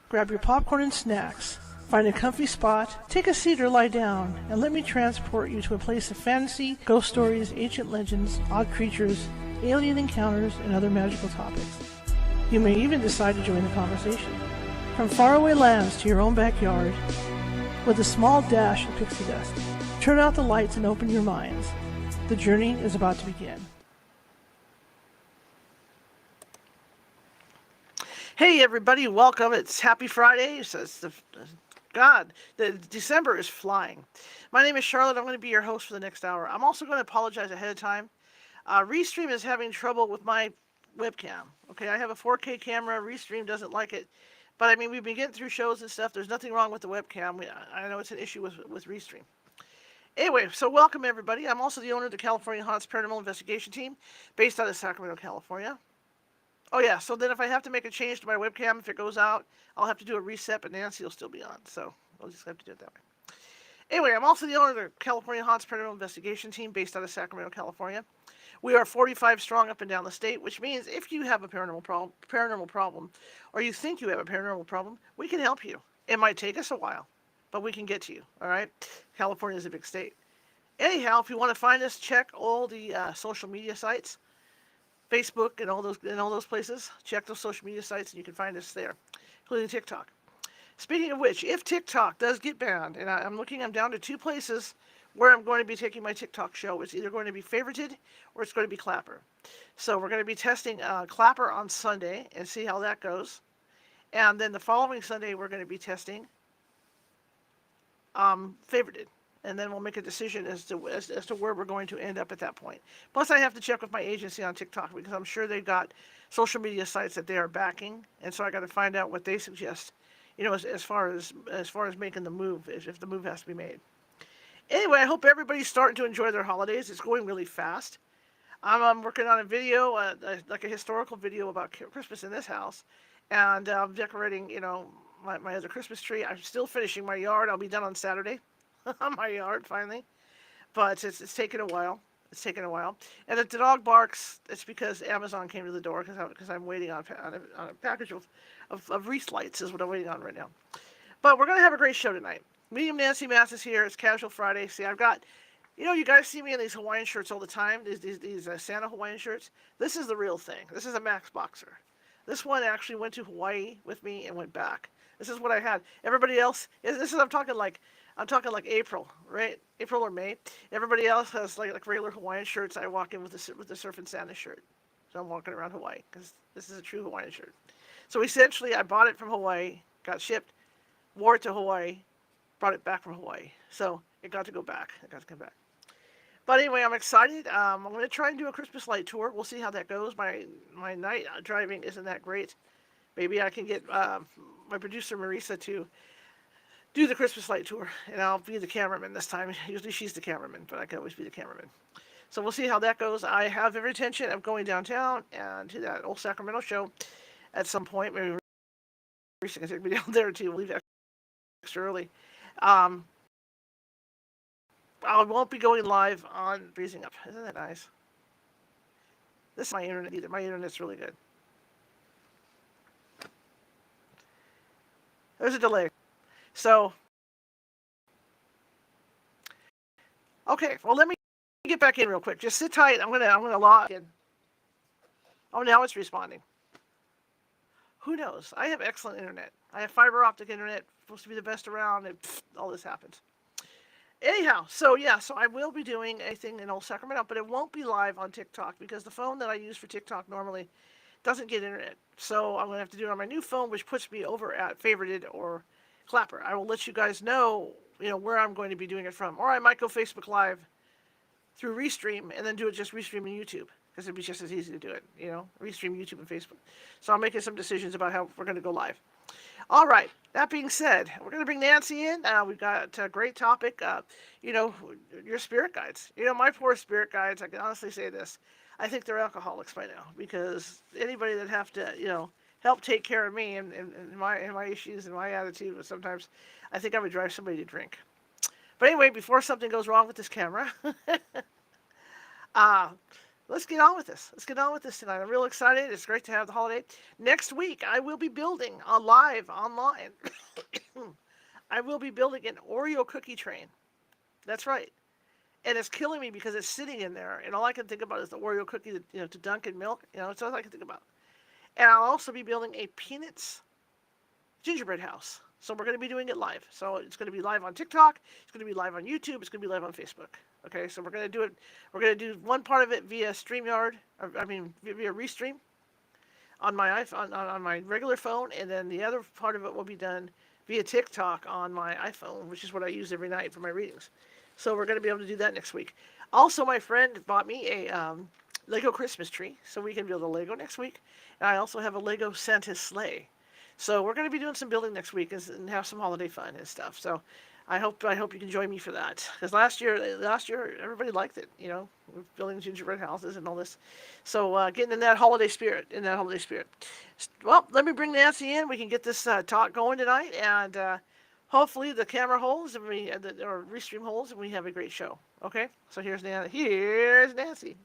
Grab your popcorn and snacks, find a comfy spot, take a seat or lie down, and let me transport you to a place of fantasy, ghost stories, ancient legends, odd creatures, alien encounters, and other magical topics. You may even decide to join the conversation. From faraway lands to your own backyard, with a small dash of pixie dust. Turn out the lights and open your minds. The journey is about to begin. Hey everybody, welcome. It's Happy Friday. December is flying. My name is Charlotte. I'm going to be your host for the next hour. I'm also going to apologize ahead of time. Restream is having trouble with my webcam. Okay, I have a 4K camera. Restream doesn't like it. But I mean, we've been getting through shows and stuff. There's nothing wrong with the webcam. I know it's an issue with Restream. Anyway, so welcome everybody. I'm also the owner of the California Haunts Paranormal Investigation Team, based out of Sacramento, California. Oh yeah, so then if I have to make a change to my webcam, if it goes out, I'll have to do a reset, but Nancy will still be on, so I'll just have to do it that way. Anyway, I'm also the owner of the California Haunts Paranormal Investigation Team, based out of Sacramento, California. We are 45 strong up and down the state, which means if you have a paranormal problem, or you think you have a paranormal problem, we can help you. It might take us a while, but we can get to you, all right? California is a big state. Anyhow, if you want to find us, check all the social media sites. Facebook and all those places. Check those social media sites and you can find us there, including TikTok. Speaking of which, if TikTok does get banned, and I'm down to 2 places where I'm going to be taking my TikTok show. It's either going to be Favorited or it's going to be Clapper. So we're going to be testing Clapper on Sunday and see how that goes. And then the following Sunday we're going to be testing Favorited. And then we'll make a decision as to where we're going to end up at that point. Plus, I have to check with my agency on TikTok because I'm sure they've got social media sites that they are backing, and so I got to find out what they suggest. You know, as far as making the move, if the move has to be made. Anyway, I hope everybody's starting to enjoy their holidays. It's going really fast. I'm working on a video, like a historical video about Christmas in this house, and I'm decorating, you know, my other Christmas tree. I'm still finishing my yard. I'll be done on Saturday. On my yard finally, but it's taken a while. And if the dog barks, it's because Amazon came to the door because I'm waiting on a package of wreath lights is what I'm waiting on right now. But we're gonna have a great show tonight. Medium Nancy Matz is here. It's Casual Friday. See, I've got, you know, you guys see me in these Hawaiian shirts all the time. These Santa Hawaiian shirts. This is the real thing. This is a Max Boxer. This one actually went to Hawaii with me and went back. This is what I had. Everybody else, I'm talking like April, right? April or May. Everybody else has like regular Hawaiian shirts. I walk in with the Surfing Santa shirt. So I'm walking around Hawaii because this is a true Hawaiian shirt. So essentially, I bought it from Hawaii, got shipped, wore it to Hawaii, brought it back from Hawaii. So it got to go back. It got to come back. But anyway, I'm excited. I'm going to try and do a Christmas light tour. We'll see how that goes. My night driving isn't that great. Maybe I can get my producer Marisa to do the Christmas light tour, and I'll be the cameraman this time. Usually she's the cameraman, but I can always be the cameraman. So we'll see how that goes. I have every intention of going downtown and to that old Sacramento show at some point. Maybe Marisa can take me down there too. We'll leave extra early. I won't be going live on Freezing Up. Isn't that nice? This is my internet either. My internet's really good. There's a delay. So, okay, well, let me get back in real quick. Just sit tight. I'm gonna log in. Oh, now it's responding. Who knows? I have excellent internet. I have fiber optic internet, supposed to be the best around, and all this happens. Anyhow, so I will be doing a thing in old Sacramento, but it won't be live on TikTok because the phone that I use for TikTok normally doesn't get internet. So I'm gonna have to do it on my new phone, which puts me over at Favorited or Clapper. I will let you guys know, where I'm going to be doing it from. Or I might go Facebook Live through Restream and then do it just Restream and YouTube because it'd be just as easy to do it, Restream, YouTube, and Facebook. So I'm making some decisions about how we're going to go live. All right. That being said, we're going to bring Nancy in. We've got a great topic. Your spirit guides. My poor spirit guides, I can honestly say this. I think they're alcoholics by now because anybody that have to, help take care of me and my issues and my attitude, but sometimes I think I would drive somebody to drink. But anyway, before something goes wrong with this camera, let's get on with this. Let's get on with this tonight. I'm real excited. It's great to have the holiday. Next week, I will be building a live online. I will be building an Oreo cookie train. That's right. And it's killing me because it's sitting in there, and all I can think about is the Oreo cookie, to dunk in milk. It's all I can think about. And I'll also be building a peanuts gingerbread house. So we're going to be doing it live. So it's going to be live on TikTok. It's going to be live on YouTube. It's going to be live on Facebook. Okay, so we're going to do it. We're going to do one part of it via StreamYard. Via Restream on my iPhone, on my regular phone, and then the other part of it will be done via TikTok on my iPhone, which is what I use every night for my readings. So we're going to be able to do that next week. Also, my friend bought me a Lego Christmas tree, so we can build a Lego next week. And I also have a Lego Santa sleigh. So we're going to be doing some building next week and have some holiday fun and stuff. So I hope you can join me for that. Because last year everybody liked it. Building gingerbread houses and all this. So getting in that holiday spirit. Well, let me bring Nancy in. We can get this talk going tonight, and hopefully the camera holds and or restream holds, and we have a great show. Okay. So here's Nancy.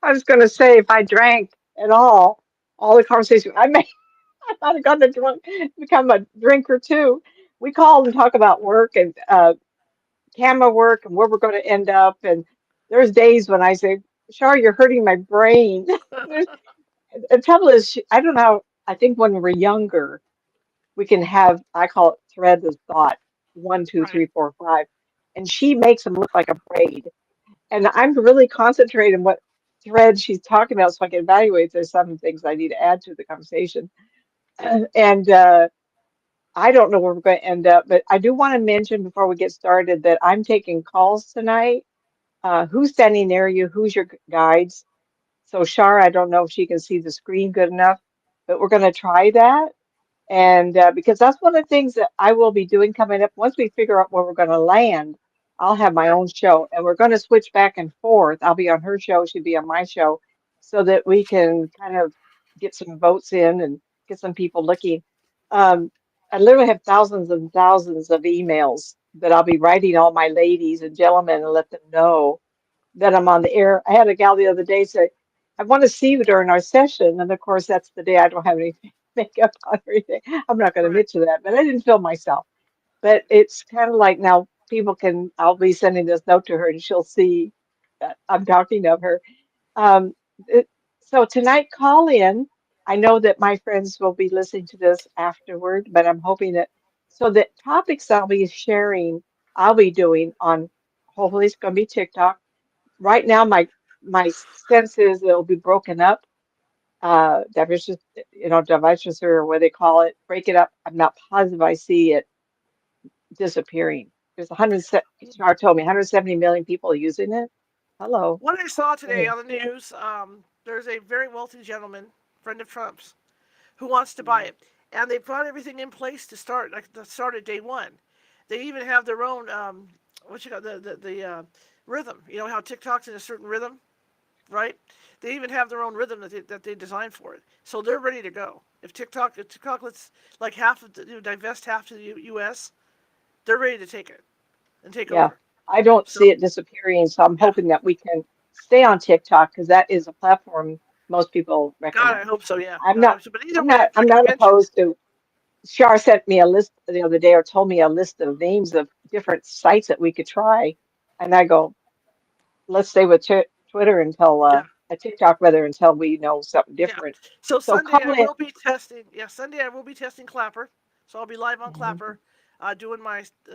I was going to say, if I drank at all the conversation, I might have gotten a drunk, become a drinker too. We call and talk about work and camera work and where we're going to end up. And there's days when I say, Shar, you're hurting my brain. There's, the trouble is, I don't know. I think when we're younger, we can have, I call it threads of thought, one, two, Right. three, four, five. And she makes them look like a braid. And I'm really concentrating what thread she's talking about so I can evaluate if there's some things I need to add to the conversation. And I don't know where we're going to end up, but I do want to mention before we get started that I'm taking calls tonight. Who's standing near you? Who's your guides? So Shar, I don't know if she can see the screen good enough, but we're going to try that. And because that's one of the things that I will be doing coming up, once we figure out where we're going to land, I'll have my own show and we're going to switch back and forth. I'll be on her show, she'll be on my show, so that we can kind of get some votes in and get some people looking. Um, I literally have thousands and thousands of emails that I'll be writing all my ladies and gentlemen and let them know that I'm on the air. I had a gal the other day say, I want to see you during our session. And of course, that's the day I don't have any makeup on or anything. I'm not going to Right. admit to that, but I didn't film myself. But it's kind of like now people can, I'll be sending this note to her and she'll see that I'm talking of her. Um, it, so tonight, call in. I know that my friends will be listening to this afterward, but I'm hoping that so the topics I'll be sharing, I'll be doing on hopefully it's going to be TikTok. Right now, my sense is it'll be broken up. Diversity, diversity or what they call it, break it up. I'm not positive I see it disappearing. There's 100, Shar told me 170 million people using it. Hello. What I saw today Anyway. on the news, there's a very wealthy gentleman, friend of Trump's, who wants to buy it, and they put everything in place to start, like to start at day one. They even have their own, what you got, the rhythm. You know how TikTok's in a certain rhythm, right? They even have their own rhythm that they designed for it, so they're ready to go. If TikTok lets like half of divest half to the U.S., they're ready to take it and take Yeah, over. I don't see So it disappearing, so I'm yeah, hoping that we can stay on TikTok because that is a platform most people God, I recognize. hope so. Yeah, I'm God, I not, hope so. But either way, I'm like I not mentioned, opposed to. Shar sent me a list the other day or told me a list of names of different sites that we could try, and I go, let's stay with Twitter until yeah. TikTok rather until we know something Yeah. different. So So Sunday I call in. will be testing. Yeah, Sunday I will be testing Clapper. So I'll be live on Mhm. Clapper,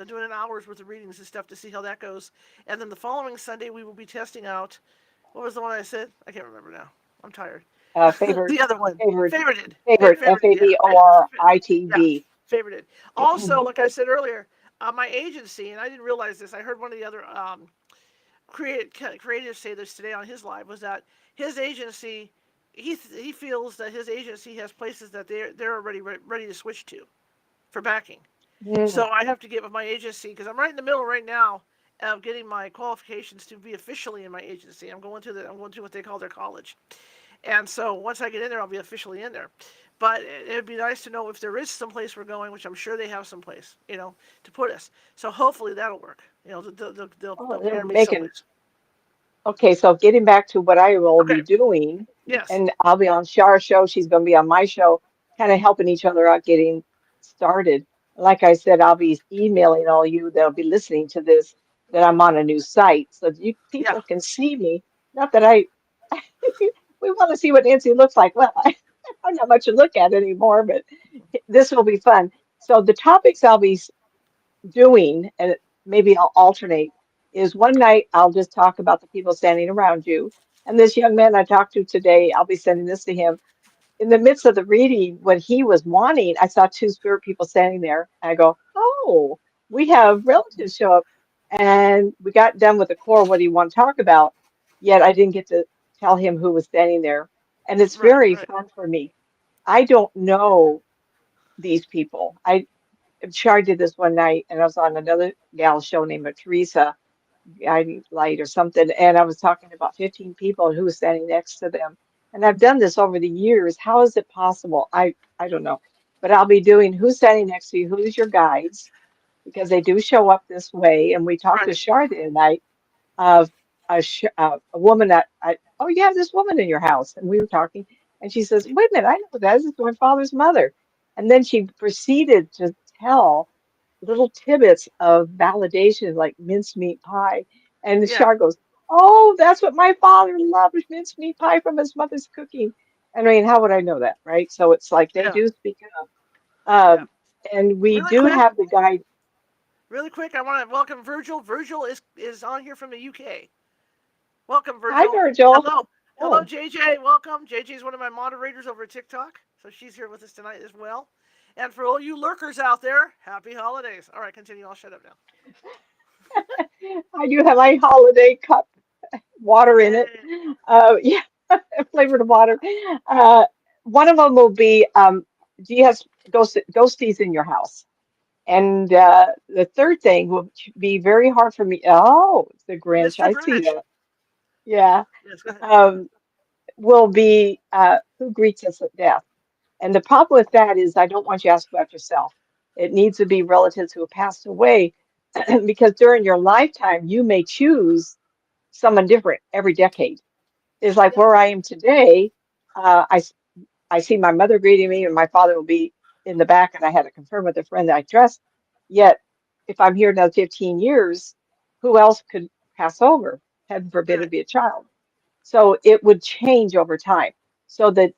doing an hour's worth of readings and stuff to see how that goes. And then the following Sunday we will be testing out. What was the one I said? I can't remember now. I'm tired. Favored, The other one, favored, favorited, favored, favorited. Yeah, yeah, FABORITD. favorited. Also, like I said earlier, my agency, and I didn't realize this. I heard one of the other creatives say this today on his live was that his agency he feels that his agency has places that they're already ready to switch to for backing. Mm. So I have to get with my agency because I'm right in the middle right now of getting my qualifications to be officially in my agency. I'm going through what they call their college, and so once I get in there, I'll be officially in there. But it'd be nice to know if there is some place we're going, which I'm sure they have some place, to put us. So hopefully that'll work. Oh, They'll they're pair me making someplace. Okay, so getting back to what I will Okay. be doing, Yes. and I'll be on Char's show, she's going to be on my show, kind of helping each other out getting started. Like I said, I'll be emailing all you that'll be listening to this that I'm on a new site so that you Yeah. people can see me. Not that we want to see what Nancy looks like. Well, I'm not much to look at anymore, but this will be fun. So the topics I'll be doing, and maybe I'll alternate, is one night I'll just talk about the people standing around you. And this young man I talked to today, I'll be sending this to him. In the midst of the reading, when he was wanting, I saw two spirit people standing there. And I go, oh, we have relatives show up. And we got done with the core, what do you want to talk about? Yet I didn't get to tell him who was standing there. And it's Right. very Right. fun for me. I don't know these people. Char did this one night, and I was on another gal show named Teresa Guiding Light or something, and I was talking about 15 people and who was standing next to them. And I've done this over the years. How is it possible? I don't know. But I'll be doing who's standing next to you, who's your guides, because they do show up this way. And we talked to Right. Char the other night of a woman that oh, you have this woman in your house. And we were talking, and she says, wait a minute, I know that. This is my father's mother. And then she proceeded to tell little tidbits of validation, like mincemeat pie. And the Yeah. shark goes, oh, that's what my father loved, mincemeat pie from his mother's cooking. I mean, how would I know that, right? So it's like they Yeah. do speak up. Yeah. And we Really do quick. have the guide. Really quick. I want to welcome Virgil. Virgil is on here from the UK. Welcome, Hi, Virgil. Virgil. Hello. Hello, Oh, JJ. Welcome. JJ is one of my moderators over at TikTok, so she's here with us tonight as well. And for all you lurkers out there, happy holidays. All right, continue. I'll shut up now. I do have my holiday cup, water in it. Yay. Yeah, flavored water. Uh, One of them will be, do you have ghosties in your house? And the third thing will be very hard for me. Oh, it's the Grinch. Mr. I see Grinch. that. Yeah. Yes, go ahead. Um, will be who greets us at death. And the problem with that is I don't want you to ask about yourself. It needs to be relatives who have passed away because during your lifetime, you may choose someone different every decade. It's like Yep. where I am today. I see my mother greeting me, and my father will be in the back, and I had to confirm with a friend that I trust. Yet, if I'm here another 15 years, who else could pass over? Heaven forbid Right. it be a child. So it would change over time. So that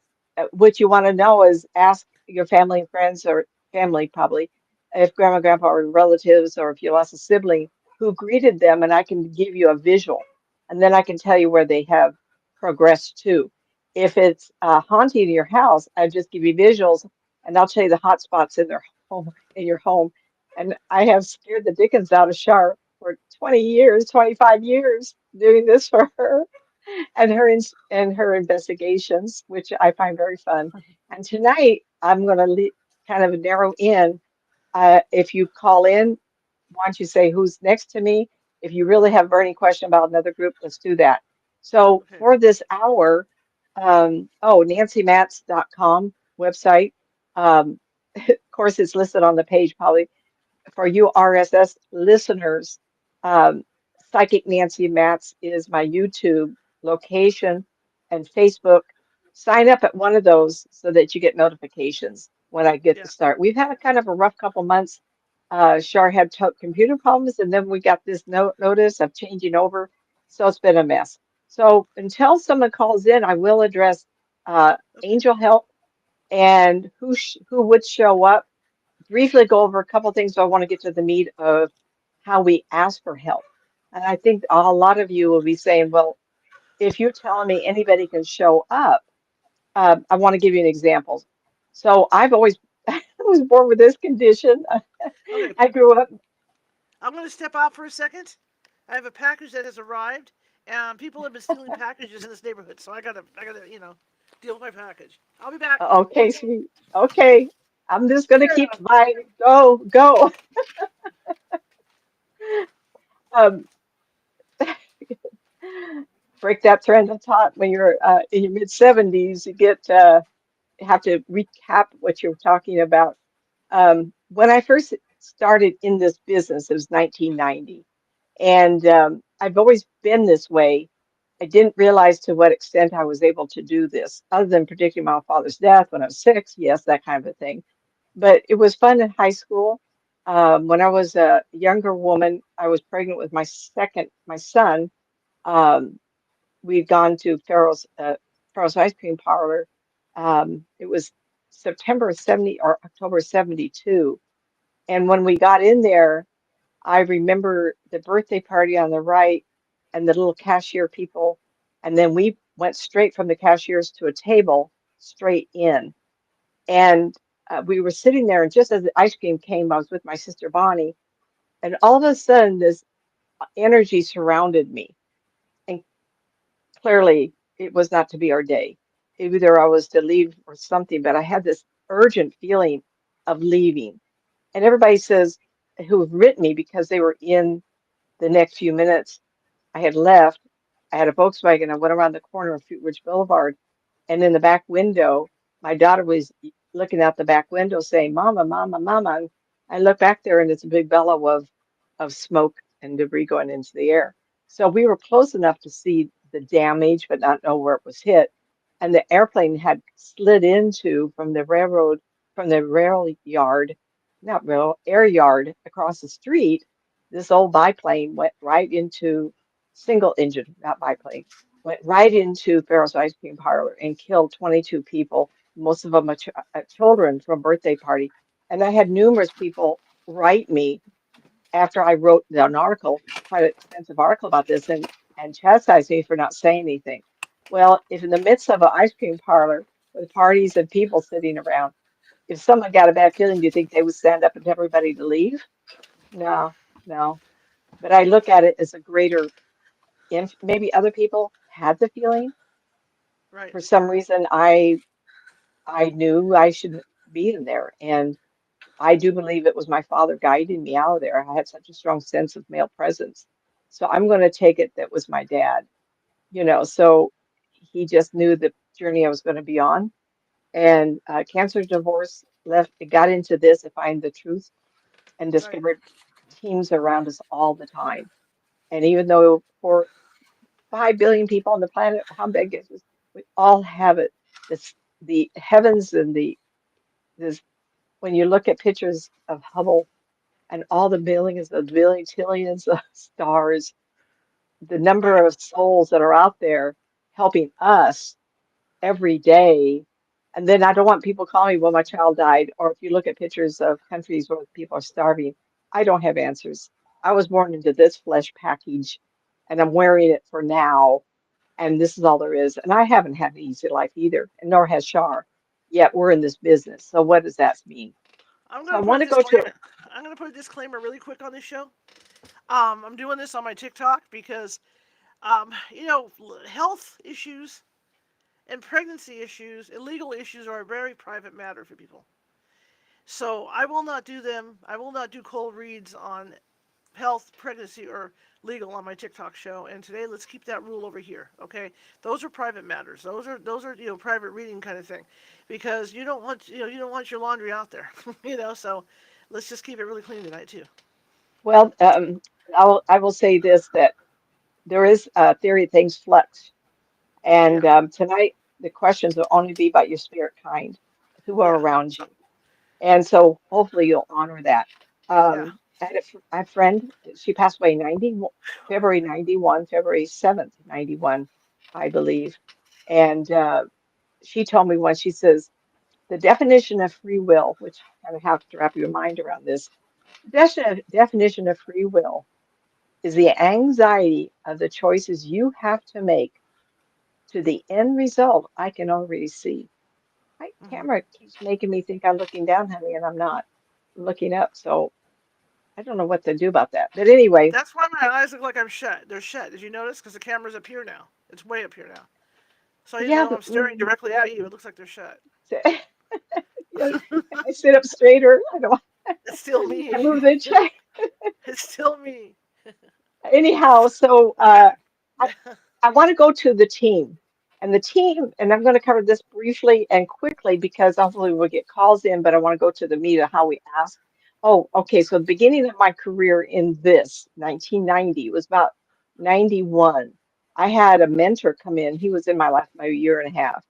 what you want to know is ask your family and friends or family probably if grandma, grandpa, or relatives, or if you lost a sibling who greeted them, and I can give you a visual, and then I can tell you where they have progressed to. If it's haunting in your house, I just give you visuals, and I'll tell you the hot spots in their home, in your home. And I have scared the dickens out of Shar for 20 years, 25 years doing this for her and her investigations, which I find very fun. And tonight I'm going to kind of narrow in. If you call in, why don't you say who's next to me? If you really have a burning question about another group, let's do that. So Okay. for this hour, nancymatzpsychic.com website. Of course, it's listed on the page probably for you RSS listeners, Psychic Nancy Matz is my YouTube location and Facebook. Sign up at one of those so that you get notifications when I get to Yeah. start. We've had a kind of a rough couple months. Shar had computer problems, and then we got this notice of changing over. So it's been a mess. So until someone calls in, I will address Okay. angel help and who would show up, briefly go over a couple things. So I want to get to the meat of how we ask for help. And I think a lot of you will be saying, well, if you're telling me anybody can show up, I want to give you an example. So I've always I was born with this condition. Okay. I grew up. I'm going to step out for a second. I have a package that has arrived, and people have been stealing packages in this neighborhood, so I gotta, deal with my package. I'll be back. Okay, sweet. Okay, I'm just gonna Carry keep on. my go. Um, break that trend of thought when you're in your mid 70s. You get have to recap what you're talking about. When I first started in this business, it was 1990, and I've always been this way. I didn't realize to what extent I was able to do this, other than predicting my father's death when I was 6, yes, that kind of a thing. But it was fun in high school. When I was a younger woman, I was pregnant with my son. Um, we'd gone to Farrell's ice cream parlor. It was September 70 or October 72. And when we got in there, I remember the birthday party on the right and the little cashier people. And then we went straight from the cashiers to a table straight in. And we were sitting there, and just as the ice cream came, I was with my sister Bonnie, and all of a sudden, this energy surrounded me. And clearly, it was not to be our day. Either I was to leave or something, but I had this urgent feeling of leaving. And everybody says, who have written me because they were in the next few minutes, I had left. I had a Volkswagen. I went around the corner of Fruit Ridge Boulevard, and in the back window, my daughter was looking out the back window saying, "Mama, Mama, Mama." And I look back there, and it's a big bellow of smoke and debris going into the air. So we were close enough to see the damage, but not know where it was hit. And the airplane had slid into from the rail yard, not rail, air yard across the street. This old biplane went right into single engine, not biplane, went right into Farrell's ice cream parlor and killed 22 people, most of them children from a birthday party. And I had numerous people write me after I wrote an article, quite an extensive article about this, and chastise me for not saying anything. Well, if in the midst of an ice cream parlor with parties and people sitting around, if someone got a bad feeling, do you think they would stand up and tell everybody to leave? No, no. But I look at it as a greater, maybe other people had the feeling. Right. For some reason, I knew I shouldn't be in there, and I do believe it was my father guiding me out of there. I had such a strong sense of male presence. So I'm going to take it that was my dad, so he just knew the journey I was going to be on. And cancer, divorce, left, got into this to find the truth and Right. discovered teams around us all the time. And even though for 5 billion people on the planet, how big is this? We all have it. This, the heavens and this, when you look at pictures of Hubble and all the billions of trillions of stars, the Right. number of souls that are out there helping us every day. And then I don't want people calling me, well, my child died. Or if you look at pictures of countries where people are starving, I don't have answers. I was born into this flesh package and I'm wearing it for now. And this is all there is. And I haven't had an easy life either, and nor has Shar. Yet we're in this business. So what does that mean? I'm So I gonna put want a to go to disclaimer. I'm gonna put a disclaimer really quick on this show. I'm doing this on my TikTok because, health issues and pregnancy issues and legal issues are a very private matter for people. So I will not do them. I will not do cold reads on health, pregnancy, or legal on my TikTok show. And today, let's keep that rule over here. Okay, those are private matters. Those are private reading kind of thing, because you don't want your laundry out there. So let's just keep it really clean tonight too. well, I will say this that there is a theory of things flux, and Yeah, tonight the questions will only be about your spirit kind, who are yeah, around you. And so hopefully you'll honor that. yeah. I had a friend, she passed away February 91, February 7th, 91, I believe. And she told me once, she says, the definition of free will, which kind of have to wrap your mind around this, the definition of free will is the anxiety of the choices you have to make to the end result I can already see. My Hmm. camera keeps making me think I'm looking down, honey, and I'm not. I'm looking up, so I don't know what to do about that. But anyway, That's why my eyes look like I'm shut. They're shut. Did you notice? Because the camera's up here now. It's way up here now. So even yeah, though I'm staring directly at you, it looks like they're shut. yeah, can I sit up straighter? I don't. It's still I me. move the chair. It's still me. Anyhow, so Okay. I I want to go to the team. And the team, and I'm going to cover this briefly and quickly because hopefully we'll get calls in, but I want to go to the meat of how we ask. Oh, okay. So the beginning of my career in this 1990 was about 91. I had a mentor come in. He was in my life my year and a half,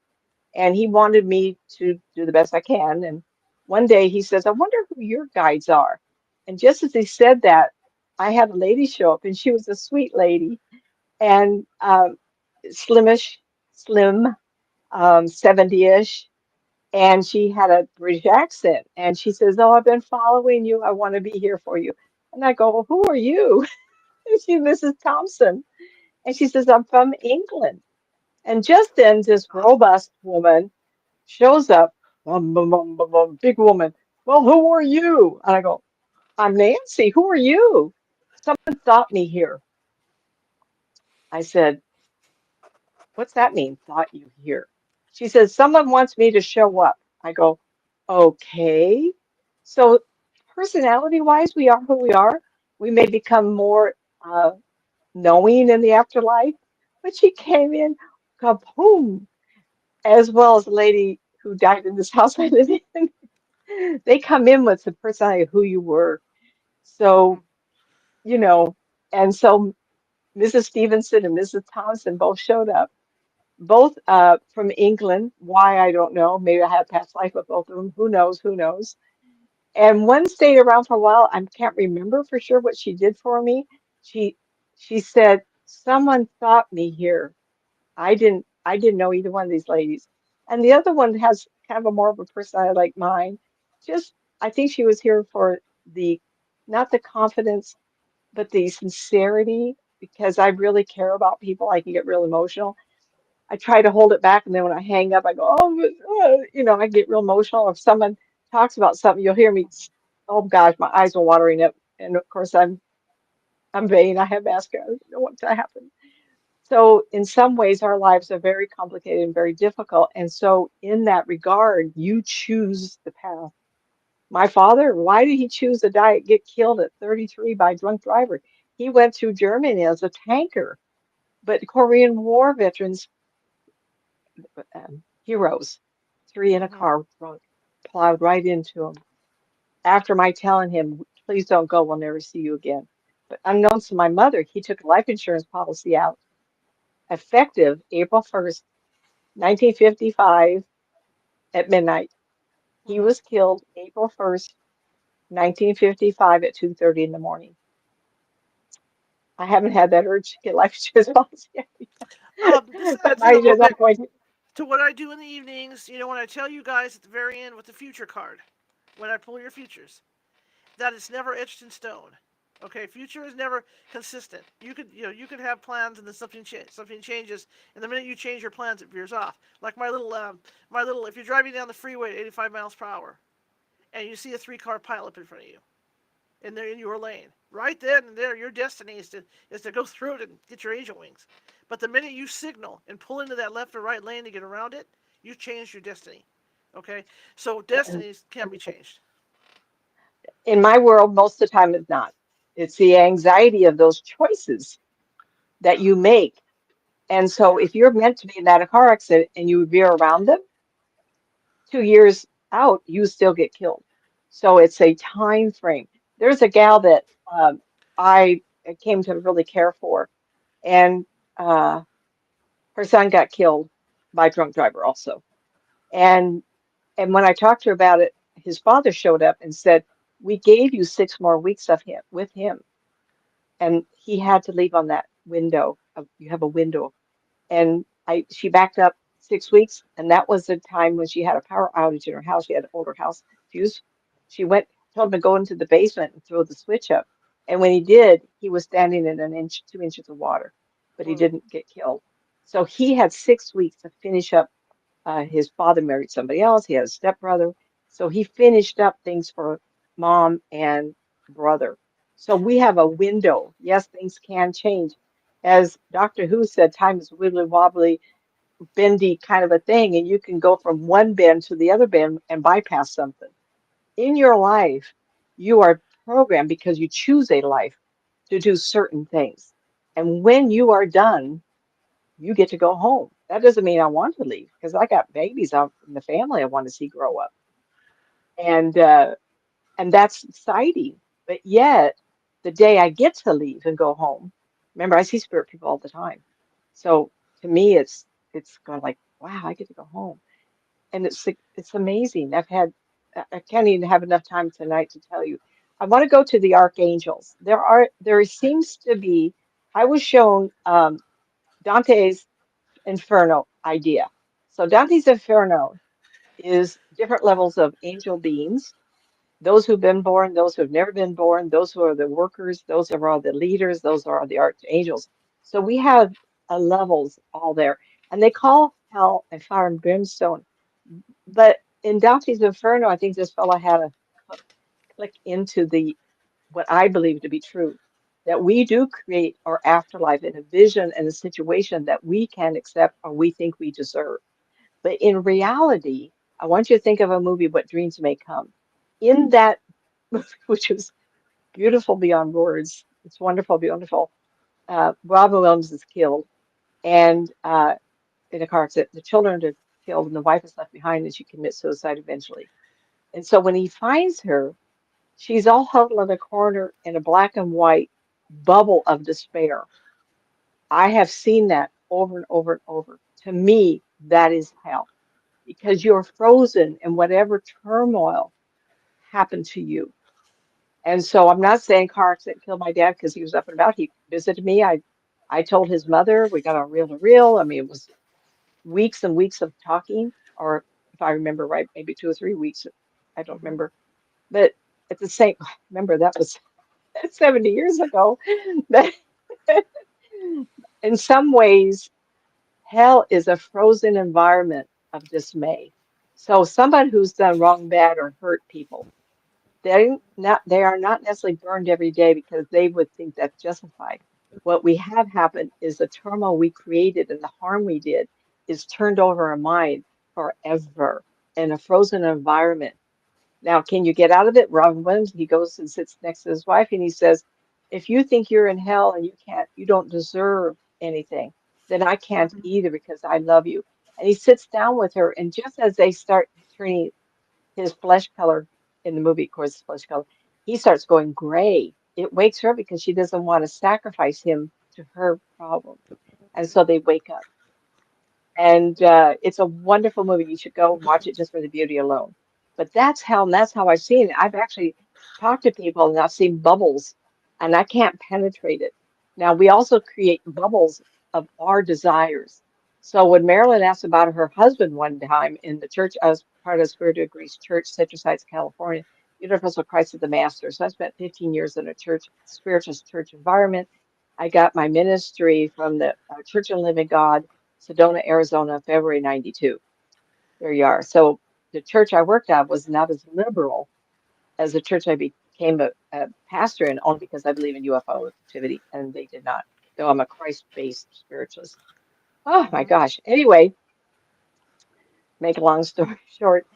and he wanted me to do the best I can. And one day he says, I wonder who your guides are. And just as he said that, I had a lady show up, and she was a sweet lady and slimish, slim, 70-ish, and she had a British accent. And she says, "Oh, I've been following you. I want to be here for you." And I go, "Well, who are you?" And she's Mrs. Thompson. And she says, "I'm from England." And just then, this Awesome. robust woman shows up, big woman. "Well, who are you?" And I go, "I'm Nancy. Who are you?" "Someone thought me here." I said, "What's that mean, thought you here?" She says, "Someone wants me to show up." I go, "Okay." So personality-wise, we are who we are. We may become more knowing in the afterlife, but she came in kaboom, as well as the lady who died in this house I live in. They come in with the personality of who you were. Hmm. So, you know, and so Mrs. Stevenson and Mrs. Thompson both showed up, both from England. Why, I don't know. Maybe I had a past life with both of them. Who knows? Who knows? And one stayed around for a while. I can't remember for sure what she did for me. She she said, "Someone thought me here." I didn't know either one of these ladies. And the other one has kind of a more of a personality like mine. Just I think she was here for the not the confidence, but the sincerity because I really care about people. I can get real emotional. I try to hold it back, and then when I hang up, I go, "Oh, I get real emotional." If someone talks about something, you'll hear me, oh gosh, my eyes are watering up. And of course, I'm vain. I have mascara. I don't know what's to happen. So in some ways, our lives are very complicated and very difficult. And so in that regard, you choose the path. My father, why did he choose to die, get killed at 33 by a drunk driver? He went through Germany as a tanker, but Korean War veterans, heroes, three in a Hmm. car drunk, plowed right into him. After my telling him, please don't go, we'll never see you again. But unknowns to my mother, he took a life insurance policy out effective April 1st, 1955 at midnight. He Hmm. was killed April 1st, 1955 at 2:30 in the morning. I haven't had that urge to get life insurance policy yet, This but adds in a little I'm bit not going to. to what I do in the evenings. You know, when I tell you guys at the very end with the future card, when I pull your futures, that it's never etched in stone. Okay, future is never consistent. You could have plans and then something changes, and the minute you change your plans, it veers off. Like my little. If you're driving down the freeway at 85 miles per hour, and you see a three-car pileup in front of you, and they're in your lane, right then and there, your destiny is to go through it and get your angel wings. But the minute you signal and pull into that left or right lane to get around it, you change your destiny. Okay, so And destinies can be changed. in my world, most of the time it's not. It's the anxiety of those choices that you make. And so Yeah. if you're meant to be in that car accident and you veer around them, 2 years out, you still get killed. So it's a time frame. There's a gal Mm-hmm. that I came to really care for, and uh, her son got killed by a drunk driver also. And and when I talked to her about it, his father showed up and said, "We gave you 6 more weeks of him with him," and he had to leave on that window. You have a window, and she backed up 6 weeks, and that was the time when she had a power outage in her house. She had an older house fuse. She went, told him to go into the basement and throw the switch up. And when he did, he was standing in an inch, 2 inches of water, but he Whoa. didn't get killed. So he had 6 weeks to finish up. His father married somebody else. He had a stepbrother. So he finished up things for mom and brother. So we have a window. Yes, things can change. As Doctor Who said, time is wibbly wobbly, bendy kind of a thing, and you can go from one bend to the other bend and bypass something. In your life, you are programmed because you choose a life to do certain things. And when you are done, you get to go home. That doesn't mean I want to leave because I got babies out in the family I want to see grow up. And that's exciting. But yet, the day I get to leave and go home, remember, I see spirit people all the time. So to me, it's going like, wow, I get to go home, and it's amazing. I can't even have enough time tonight to tell you. I want to go to the archangels. There seems to be. I was shown Dante's Inferno idea. So Dante's Inferno is different levels of angel beings, those who've been born, those who've never been born, those who are the workers, those who are the leaders, those are the archangels. So we have levels all there. And they call hell and fire and brimstone. But in Dante's Inferno, I think this fellow had a click into the what I believe to be true, that we do create our afterlife in a vision and a situation that we can accept or we think we deserve. But in reality, I want you to think of a movie, What Dreams May Come. In that movie, which is beautiful beyond words, it's wonderful, beautiful. Robin Williams is killed, and in a car accident, the children are killed, and the wife is left behind, and she commits suicide eventually. And so when he finds her, she's all huddled in a corner in a black and white bubble of despair. I have seen that over and over and over. To me, that is hell because you're frozen in whatever turmoil happened to you. And so I'm not saying car accident killed my dad because he was up and about. He visited me. I told his mother, we got on reel to reel. I mean, it was weeks and weeks of talking, or if I remember right, maybe 2 or 3 weeks. I don't Hmm. remember. But at the same, remember that was 70 years ago. But in some ways, hell is a frozen environment of dismay. So somebody who's done wrong, bad, or hurt people, they are not necessarily burned every day because they would think that's justified. What we have happened is the turmoil we created and the harm we did is turned over our mind forever in a frozen environment. Now, can you get out of it? Robin Williams, he goes and sits next to his wife and he says, if you think you're in hell and you don't deserve anything, then I can't Hmm. either because I love you. And he sits down with her, and just as they start turning his flesh color in the movie, of course, flesh color, he starts going gray. It wakes her up because she doesn't want to sacrifice him to her problem. And so they wake up. And it's a wonderful movie. You should go and watch it just for the beauty alone. But that's how, and that's how I've seen it. I've actually talked to people and I've seen bubbles, and I can't penetrate it. Now, we also create bubbles of our desires. So when Marilyn asked about her husband one time in the church, I was part of Spirit of Grace Church, Citrus Heights, California, Universal Christ of the Master. So I spent 15 years in a church, spiritual church environment. I got my ministry from the Church of the Living God, Sedona, Arizona, February 92. There you are. So the church I worked at was not as liberal as the church I became a pastor in, only because I believe in UFO activity, and they did not, though I'm a Christ-based spiritualist. Oh my Hmm. gosh. Anyway, make a long story short,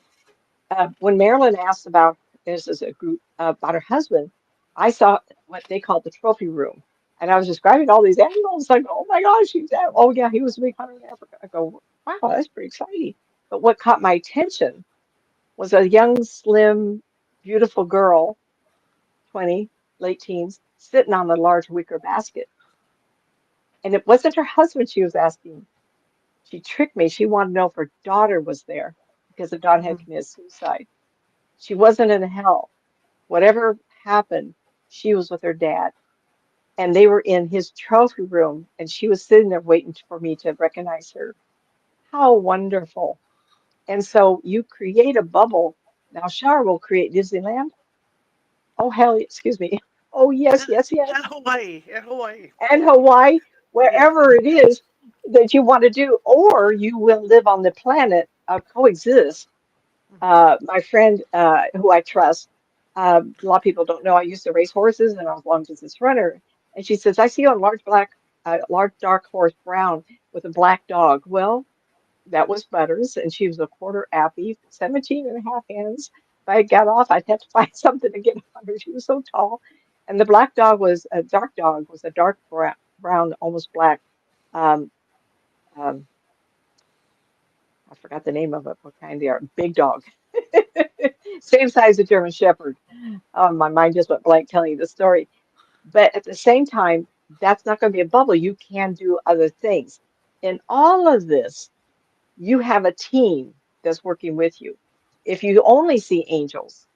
when Marilyn asked about this as a group about her husband, I saw what they called the trophy room. And I was describing all these animals. I go, oh my gosh, oh yeah, he was a big hunter in Africa. I go, wow, that's pretty exciting. But what caught my attention was a young, slim, beautiful girl, 20, late teens, sitting on a large wicker basket. And it wasn't her husband she was asking. She tricked me. She wanted to know if her daughter was there because her daughter Hmm. had committed suicide. She wasn't in hell. Whatever happened, she was with her dad. And they were in his trophy room, and she was sitting there waiting for me to recognize her. How wonderful. And so you create a bubble. Now, Shar will create Disneyland. Oh, hell, excuse me. Oh, yes, And, yes, and yes. Hawaii, and Hawaii. And Hawaii, Yeah. wherever it is that you want to do, or you will live on the planet, coexist. Hmm. My friend, who I trust, a lot of people don't know, I used to race horses and I was a long distance runner. And she says, I see you on large dark horse brown with a black dog. Well, that was Butters, and she was a quarter appy, 17 and a half hands. If I got off, I'd have to find something to get on her. She was so tall. And the black dog was a dark dog, was a dark brown, almost black. Um, um, I forgot the name of it, what kind they are. Big dog. Same size as German Shepherd. My mind just went blank telling you the story. But at the same time, that's not going to be a bubble. You can do other things. In all of this, you have a team that's working with you. If you only see angels,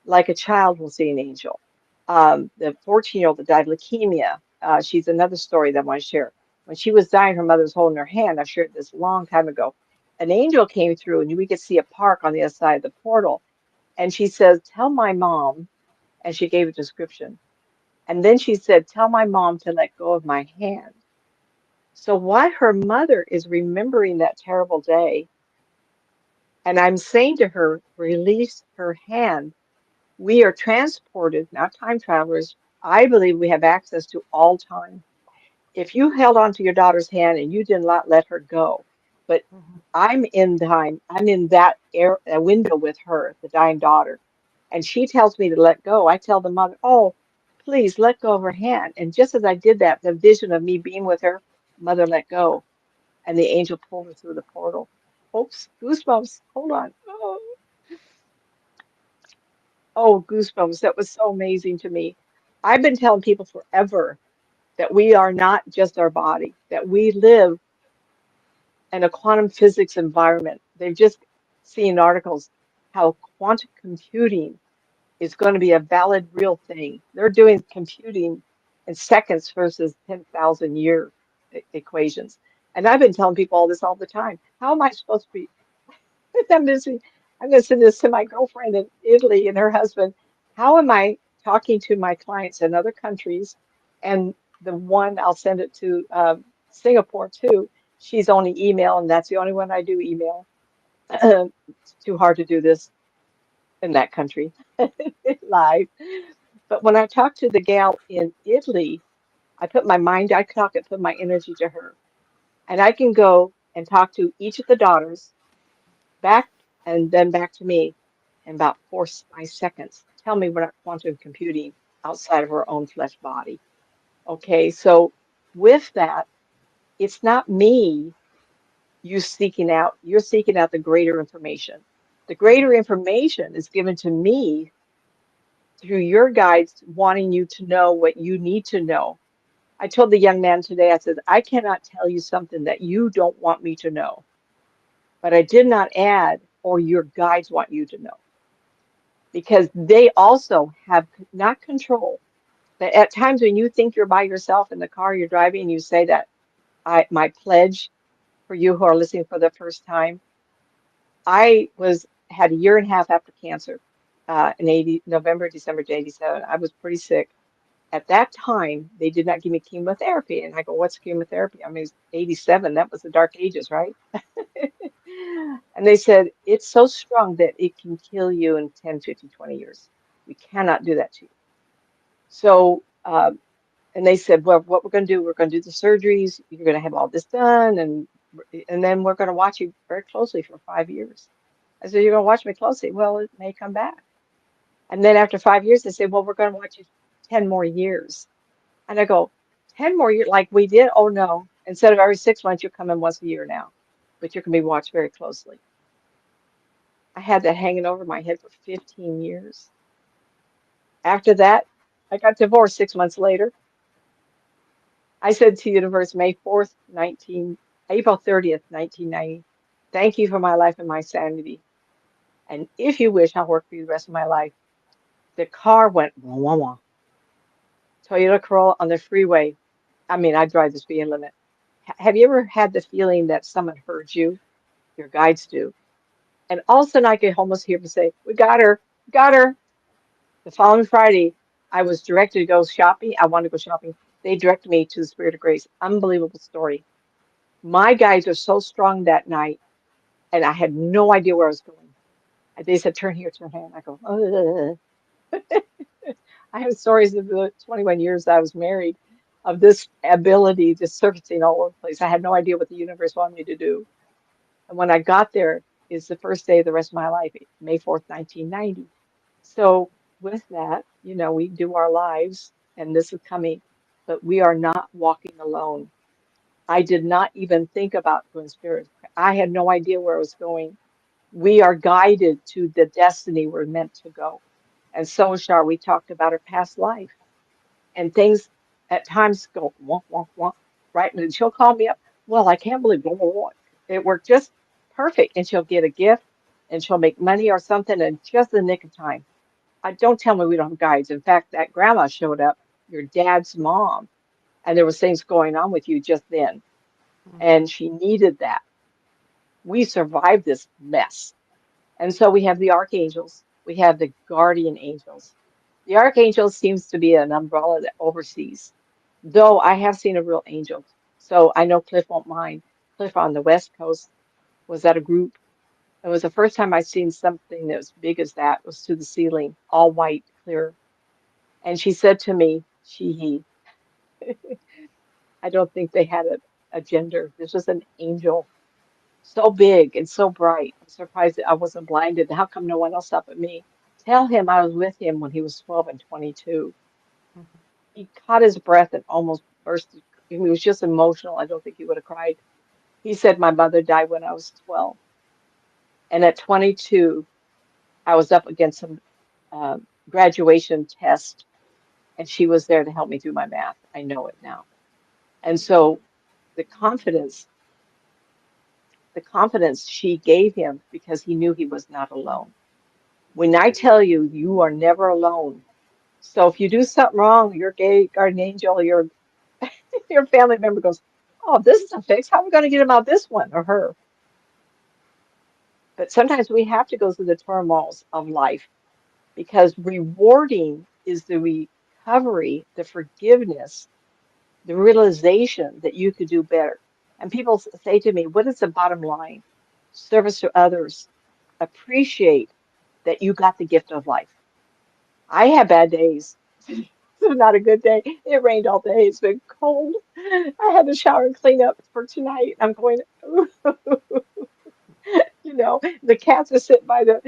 like a child will see an angel, the 14-year-old that died of leukemia, she's another story that I want to share. When she was dying, her mother was holding her hand. I've shared this a long time ago. An angel came through, and we could see a park on the other side of the portal. And she says, "Tell my mom," and she gave a description. And then she said, "Tell my mom to let go of my hand." So while her mother is remembering that terrible day, and I'm saying to her, release her hand, we are transported, not time travelers. I believe we have access to all time. If you held onto your daughter's hand and you did not let her go, but Mhm. I'm in time, I'm in that air, a window with her, the dying daughter, and she tells me to let go. I tell the mother, "Oh, please let go of her hand." And just as I did that, the vision of me being with her, mother let go, and the angel pulled her through the portal. Oops, goosebumps. Hold on. Oh, goosebumps. That was so amazing to me. I've been telling people forever that we are not just our body, that we live in a quantum physics environment. They've just seen articles how quantum computing is going to be a valid, real thing. They're doing computing in seconds versus 10,000 year equations. And I've been telling people all this all the time. How am I supposed to be? I'm missing. I'm going to send this to my girlfriend in Italy and her husband. How am I talking to my clients in other countries? And the one I'll send it to Singapore too. She's only email, and that's the only one I do email. It's too hard to do this in that country live. But when I talk to the gal in Italy, I put my mind, I talk and put my energy to her. And I can go and talk to each of the daughters back and then back to me in about 5 seconds. Tell me we're not quantum computing outside of our own flesh body. Okay, so with that, it's not me you're seeking out the greater information. The greater information is given to me through your guides wanting you to know what you need to know. I told the young man today, I said, I cannot tell you something that you don't want me to know, but I did not add, or your guides want you to know, because they also have not control. But at times when you think you're by yourself in the car you're driving, and you say that my pledge for you who are listening for the first time, I was had a year and a half after cancer, in November, December to 87. I was pretty sick. At that time, they did not give me chemotherapy. And I go, what's chemotherapy? I mean, it's 87. That was the dark ages, right? And they said, it's so strong that it can kill you in 10, 15, 20 years. We cannot do that to you. So, and they said, well, what we're going to do, we're going to do the surgeries. You're going to have all this done. And then we're going to watch you very closely for 5 years. I said, you're going to watch me closely. Well, it may come back. And then after 5 years, they said, well, we're going to watch you 10 more years. And I go, 10 more years, like we did? Oh, no. Instead of every 6 months, you'll come in once a year now, but you're going to be watched very closely. I had that hanging over my head for 15 years. After that, I got divorced 6 months later. I said to universe, May 4th, April 30th, 1990, thank you for my life and my sanity. And if you wish, I'll work for you the rest of my life. The car went wah, wah, wah. Toyota Corolla on the freeway. I mean, I drive the speed limit. Have you ever had the feeling that someone heard you? Your guides do. And all of a sudden, I get almost here to say, we got her, got her. The following Friday, I was directed to go shopping. I wanted to go shopping. They directed me to the Spirit of Grace. Unbelievable story. My guides were so strong that night, and I had no idea where I was going. And they said, turn here, turn here. And I go, I have stories of the 21 years that I was married of this ability, just surfacing all over the place. I had no idea what the universe wanted me to do. And when I got there, is the first day of the rest of my life, May 4th, 1990. So with that, we do our lives, and this is coming, but we are not walking alone. I did not even think about twin spirits. I had no idea where I was going. We are guided to the destiny we're meant to go. And so, Shar, we talked about her past life and things at times go wonk, wonk, wonk, right? And she'll call me up. Well, I can't believe wonk, wonk, wonk. It worked just perfect. And she'll get a gift and she'll make money or something in just the nick of time. Don't tell me we don't have guides. In fact, that grandma showed up, your dad's mom, and there was things going on with you just then. And she needed that. We survived this mess. And so we have the archangels, we have the guardian angels. The archangel seems to be an umbrella that oversees, though I have seen a real angel. So I know Cliff won't mind. Cliff on the West Coast was at a group. It was the first time I'd seen something that was big as that, was to the ceiling, all white, clear. And she said to me, he, I don't think they had a gender. This was an angel, so big and so bright. I'm surprised that I wasn't blinded. How come no one else saw but me? Tell him I was with him when he was 12 and 22. He caught his breath and almost burst. He was just emotional. I don't think he would have cried. He said, my mother died when I was 12. And at 22, I was up against some graduation test, and she was there to help me do my math. I know it now. And so the confidence, the confidence she gave him because he knew he was not alone. When I tell you, you are never alone. So if you do something wrong, your gay guardian angel, your family member goes, "Oh, this is a fix. How are we going to get him out this one or her?" But sometimes we have to go through the turmoils of life because rewarding is the recovery, the forgiveness, the realization that you could do better. And people say to me, "What is the bottom line? Service to others. Appreciate that you got the gift of life." I have bad days. It's not a good day. It rained all day. It's been cold. I had to shower and clean up for tonight. I'm going, the cats are sitting by the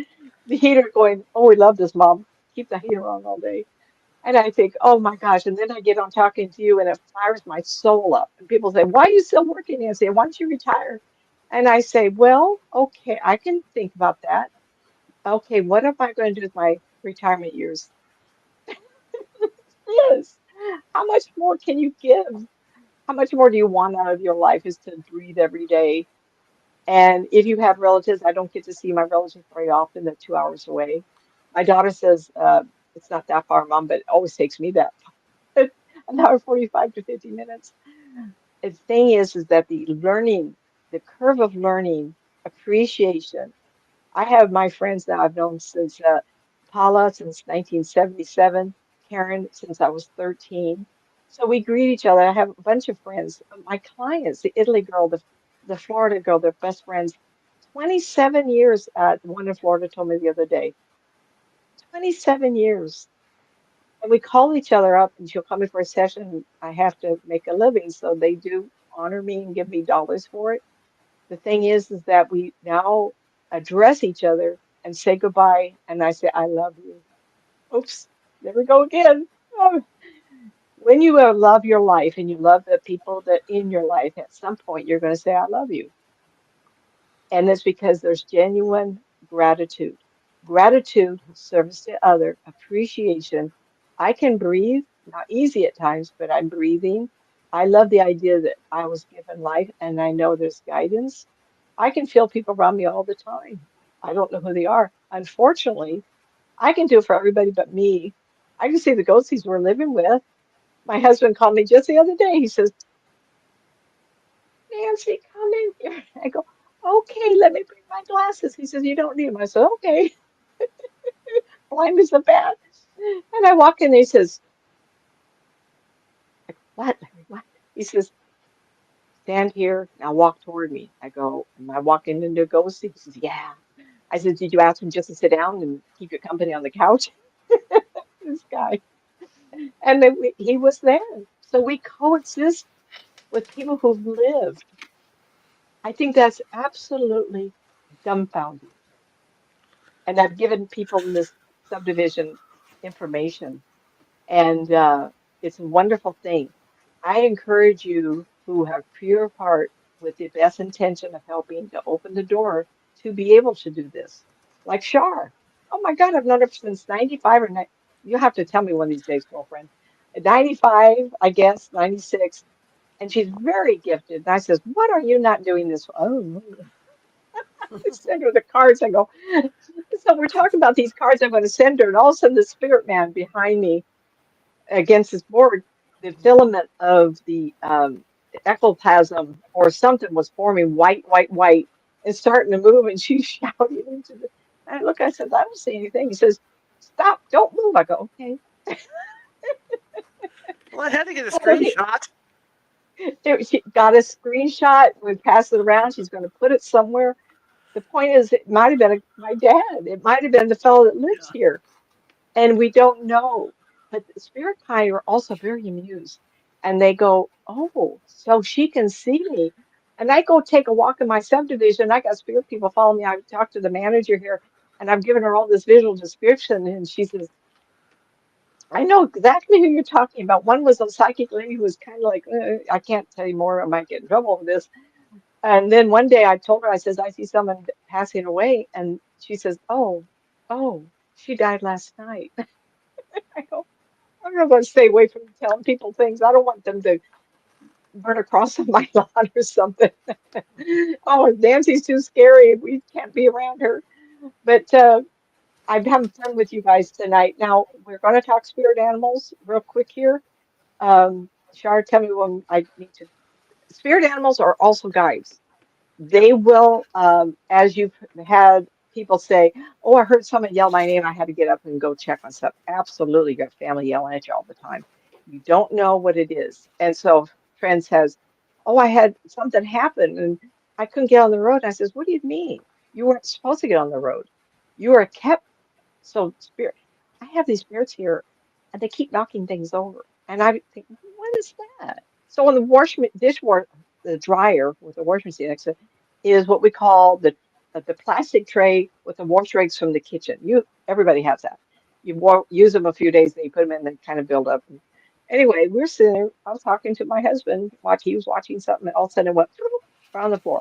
heater going, "Oh, we love this, Mom. Keep the heater on all day." And I think, oh my gosh. And then I get on talking to you and it fires my soul up. And people say, "Why are you still working, Nancy? Why don't you retire?" And I say, well, okay, I can think about that. Okay, what am I going to do with my retirement years? Yes. How much more can you give? How much more do you want out of your life is to breathe every day? And if you have relatives, I don't get to see my relatives very often. They're 2 hours away. My daughter says, it's not that far, Mom, but it always takes me that an hour 45 to 50 minutes. The thing is that the curve of learning, appreciation. I have my friends that I've known since Paula since 1977, Karen since I was 13. So we greet each other. I have a bunch of friends. My clients, the Italy girl, the Florida girl, they're best friends. 27 years. The one in Florida told me the other day. 27 years. And we call each other up, and she'll come in for a session. I have to make a living, so they do honor me and give me dollars for it. The thing is that we now address each other and say goodbye, and I say, "I love you." Oops, there we go again. Oh, when you love your life and you love the people that in your life, at some point you're going to say, "I love you." And it's because there's genuine gratitude. Gratitude, service to other, appreciation. I can breathe, not easy at times, but I'm breathing. I love the idea that I was given life and I know there's guidance. I can feel people around me all the time. I don't know who they are. Unfortunately, I can do it for everybody but me. I can see the ghosties we're living with. My husband called me just the other day. He says, "Nancy, come in here." I go, "Okay, let me bring my glasses." He says, "You don't need them." I said, "Okay." Blind as a bat. And I walk in, and he says, I go, "What, Larry, what?" He says, "Stand here, now walk toward me." I go, "Am I walking into a ghost?" He says, "Yeah." I said, "Did you ask him just to sit down and keep your company on the couch?" This guy. And then he was there. So we coexist with people who've lived. I think that's absolutely dumbfounding. And I've given people in this subdivision information, and it's a wonderful thing. I encourage you who have pure heart with the best intention of helping to open the door to be able to do this. Like Shar. Oh my God, I've known her since 95 or 90. You have to tell me one of these days, girlfriend. At 95, I guess, 96, and she's very gifted. And I says, what are you not doing this for? Oh, I send her the cards. I go, so we're talking about these cards I'm going to send her. And all of a sudden, the spirit man behind me against this board, the filament of the ectoplasm or something was forming white, white, white and starting to move. And she's shouting into the. I look, I said, I don't see anything. He says, stop, don't move. I go, okay. Well, I had to get a So he, screenshot. she got a screenshot. We pass it around. She's going to put it somewhere. The point is, it might have been my dad. It might have been the fellow that lives Yeah. here. And we don't know. But the spirit kind are also very amused. And they go, oh, so she can see me. And I go take a walk in my subdivision. I got spirit people following me. I talked to the manager here and I've given her all this visual description. And she says, I know exactly who you're talking about. One was a psychic lady who was kind of like, I can't tell you more. I might get in trouble with this. And then one day I told her, I says, I see someone passing away. And she says, oh, she died last night. I go, I'm not going to stay away from telling people things. I don't want them to burn a cross on my lawn or something. Oh, Nancy's too scary. We can't be around her. But I'm having fun with you guys tonight. Now, we're going to talk spirit animals real quick here. Shar, tell me when I need to. Spirit animals are also guides. Yep. They will, as you've had people say, oh, I heard someone yell my name. I had to get up and go check on stuff. Absolutely. You got family yelling at you all the time. You don't know what it is. And so friend says, oh, I had something happen and I couldn't get on the road. I says, what do you mean? You weren't supposed to get on the road. You were kept. So spirit, I have these spirits here and they keep knocking things over. And I think, what is that? So on the the dryer with the wash machine next to it is what we call the plastic tray with the wash rags from the kitchen. Everybody has that. Use them a few days, and you put them in, and they kind of build up. And anyway, we're sitting there. I was talking to my husband. He was watching something, and all of a sudden it went around the floor.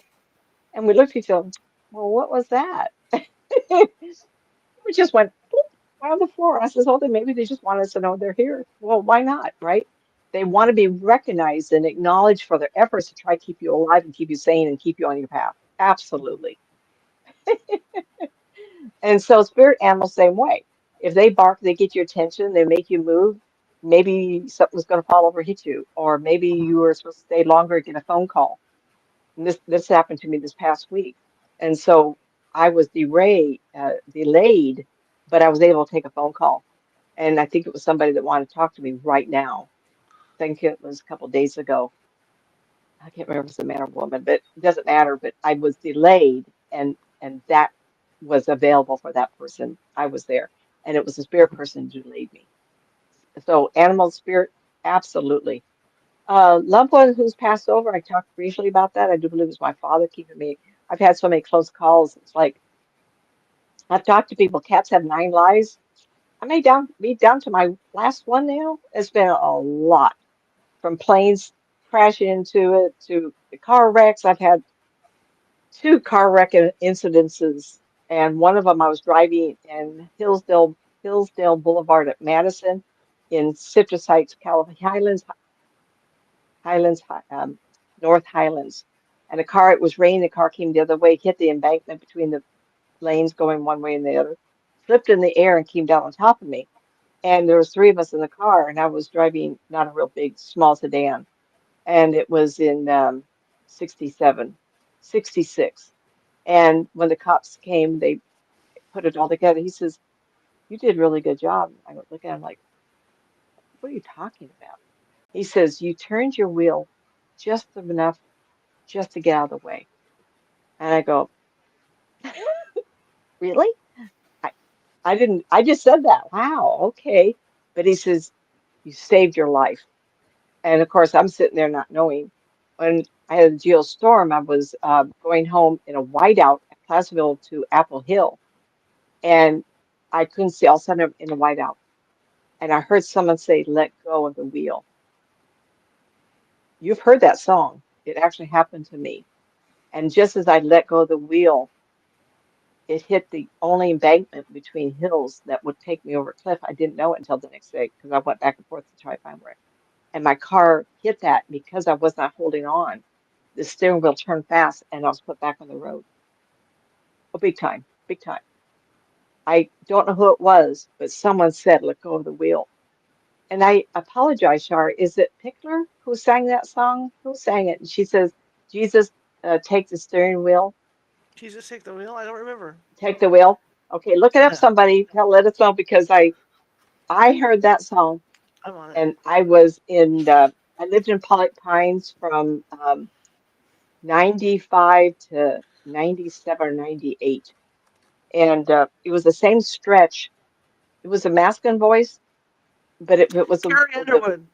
And we looked at each other. Well, what was that? We just went on the floor. I says, oh, then maybe they just want us to know they're here. Well, why not, right? They want to be recognized and acknowledged for their efforts to try to keep you alive and keep you sane and keep you on your path. Absolutely. And so spirit animals, same way. If they bark, they get your attention, they make you move. Maybe something's going to fall over, hit you, or maybe you were supposed to stay longer, get a phone call. And this happened to me this past week, and so I was delayed, but I was able to take a phone call. And I think it was somebody that wanted to talk to me right now. I think it was a couple of days ago. I can't remember if it's a man or woman, but it doesn't matter. But I was delayed, and that was available for that person. I was there, and it was the spirit person who delayed me. So animal spirit, absolutely. Loved one who's passed over. I talked briefly about that. I do believe it's my father keeping me. I've had so many close calls. It's like I've talked to people. Cats have 9 lives. I may be down to my last one now. It's been a lot from planes crashing into it to the car wrecks. I've had two car wreck incidences, and one of them I was driving in Hillsdale Boulevard at Madison in Citrus Heights, California, Highlands, North Highlands. And a car, it was raining, the car came the other way, hit the embankment between the lanes going one way and the other, flipped in the air and came down on top of me. And there was three of us in the car, and I was driving not a real big, small sedan. And it was in 67, 66. And when the cops came, they put it all together. He says, you did a really good job. I look at him like, what are you talking about? He says, you turned your wheel just enough just to get out of the way. And I go, really? I, I didn't, I just said that. Wow, okay. But he says, you saved your life. And of course, I'm sitting there not knowing. When I had a geostorm, I was going home in a whiteout at Placerville to Apple Hill. And I couldn't see all of a sudden I'm in a whiteout. And I heard someone say, let go of the wheel. You've heard that song. It actually happened to me. And just as I let go of the wheel, it hit the only embankment between hills that would take me over a cliff. I didn't know it until the next day because I went back and forth to try to find where. And my car hit that because I was not holding on. The steering wheel turned fast and I was put back on the road. Oh, big time, big time. I don't know who it was, but someone said, let go of the wheel. And I apologize, Shar. Is it Pickler who sang that song? Who sang it? And she says, Jesus, take the steering wheel, Jesus take the wheel. I don't remember. take the wheel. Okay, look it up, somebody. Let us know because I heard that song I'm on it. and I was I lived in Pollock Pines from 95 to 97 or 98. And it was the same stretch. It was a masculine voice, but it was Carrie the Underwood.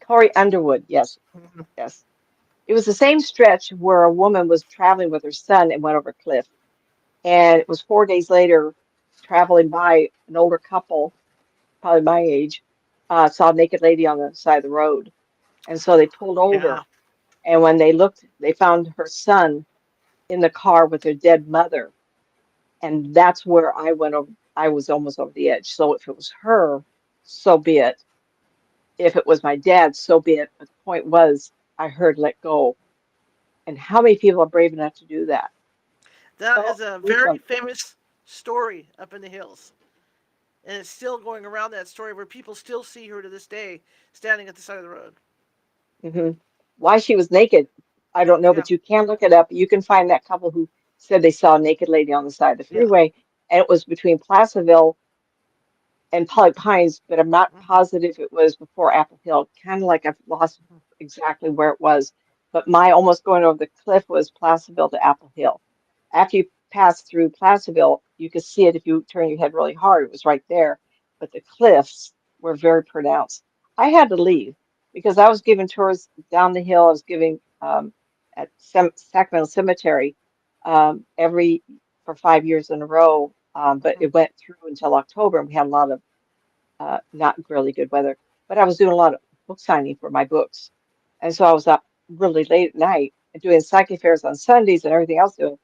Corey Underwood. Yes, Mhm. yes. It was the same stretch where a woman was traveling with her son and went over a cliff. And it was 4 days later, traveling by an older couple, probably my age, saw a naked lady on the side of the road. And so they pulled Yeah. over. And when they looked, they found her son in the car with her dead mother. And that's where I went over. I was almost over the edge. So if it was her, so be it. If it was my dad, so be it. But the point was, I heard let go. And how many people are brave enough to do that? That Oh, is a who's very some? famous story up in the hills. And it's still going around that story where people still see her to this day standing at the side of the road. Hmm. Why she was naked, I don't know, Yeah. but you can look it up. You can find that couple who said they saw a naked lady on the side of the Yeah. freeway, and it was between Placerville and Pollock Pines, but I'm not Hmm. positive it was before Apple Hill. Kind of like I've lost exactly where it was. But my almost going over the cliff was Placerville to Apple Hill. After you pass through Placerville, you could see it if you turn your head really hard. It was right there. But the cliffs were very pronounced. I had to leave because I was giving tours down the hill. I was giving at Sacramento Cemetery every for 5 years in a row. But Hmm. it went through until October, and we had a lot of not really good weather. But I was doing a lot of book signing for my books, and so I was up really late at night and doing psychic fairs on Sundays and everything else. Doing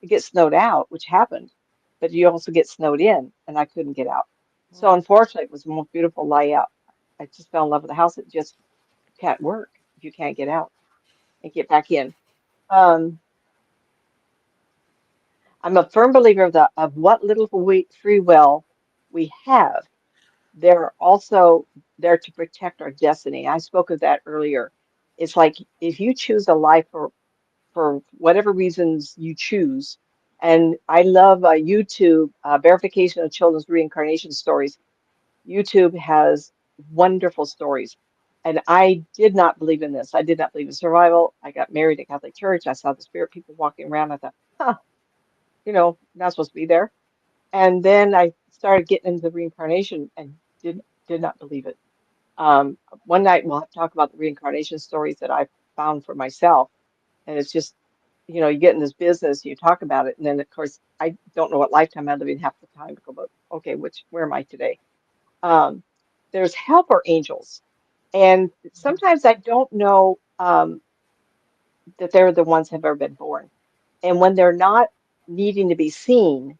it gets snowed out, which happened, but you also get snowed in, and I couldn't get out. So unfortunately, it was the most beautiful layout. I just fell in love with the house. It just can't work if you can't get out and get back in. Um, I'm a firm believer of what little free will we have. They're also there to protect our destiny. I spoke of that earlier. It's like if you choose a life for whatever reasons you choose, and I love YouTube verification of children's reincarnation stories. YouTube has wonderful stories. And I did not believe in this. I did not believe in survival. I got married at Catholic Church. I saw the spirit people walking around. I thought, huh, not supposed to be there. And then I started getting into the reincarnation and did not believe it. One night we'll have to talk about the reincarnation stories that I found for myself. And it's just, you get in this business, you talk about it, and then of course I don't know what lifetime I live in half the time to go, but okay, where am I today? Um, there's helper angels, and sometimes I don't know that they're the ones who have ever been born. And when they're not needing to be seen,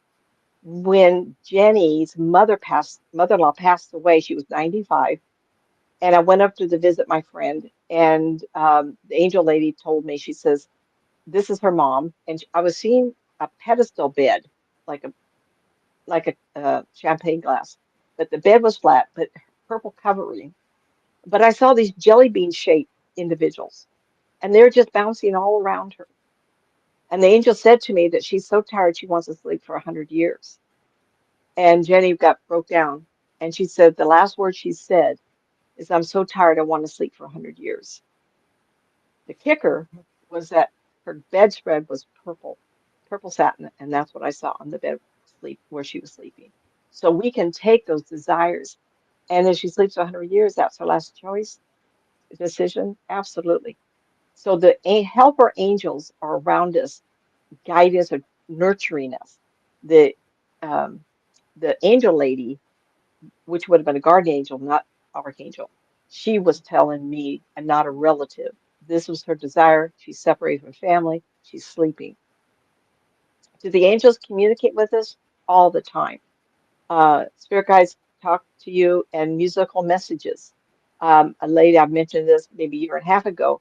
when Jenny's mother-in-law passed away, she was 95. And I went up to visit my friend, and the angel lady told me, she says, this is her mom. And I was seeing a pedestal bed, like a champagne glass, but the bed was flat, but purple covering. But I saw these jelly bean shaped individuals, and they're just bouncing all around her. And the angel said to me that she's so tired she wants to sleep for 100 years. And Jenny broke down, and she said the last word she said is, I'm so tired, I want to sleep for 100 years. The kicker was that her bedspread was purple satin, and that's what I saw on the bed sleep where she was sleeping. So we can take those desires, and if she sleeps 100 years, that's her last choice decision. Absolutely. So the helper angels are around us, guiding us or nurturing us. The um, the angel lady, which would have been a guardian angel, not archangel. She was telling me I'm not a relative. This was her desire. She's separated from family. She's sleeping. Do the angels communicate with us? All the time. Spirit guides talk to you and musical messages. A lady, I've mentioned this maybe a year and a half ago.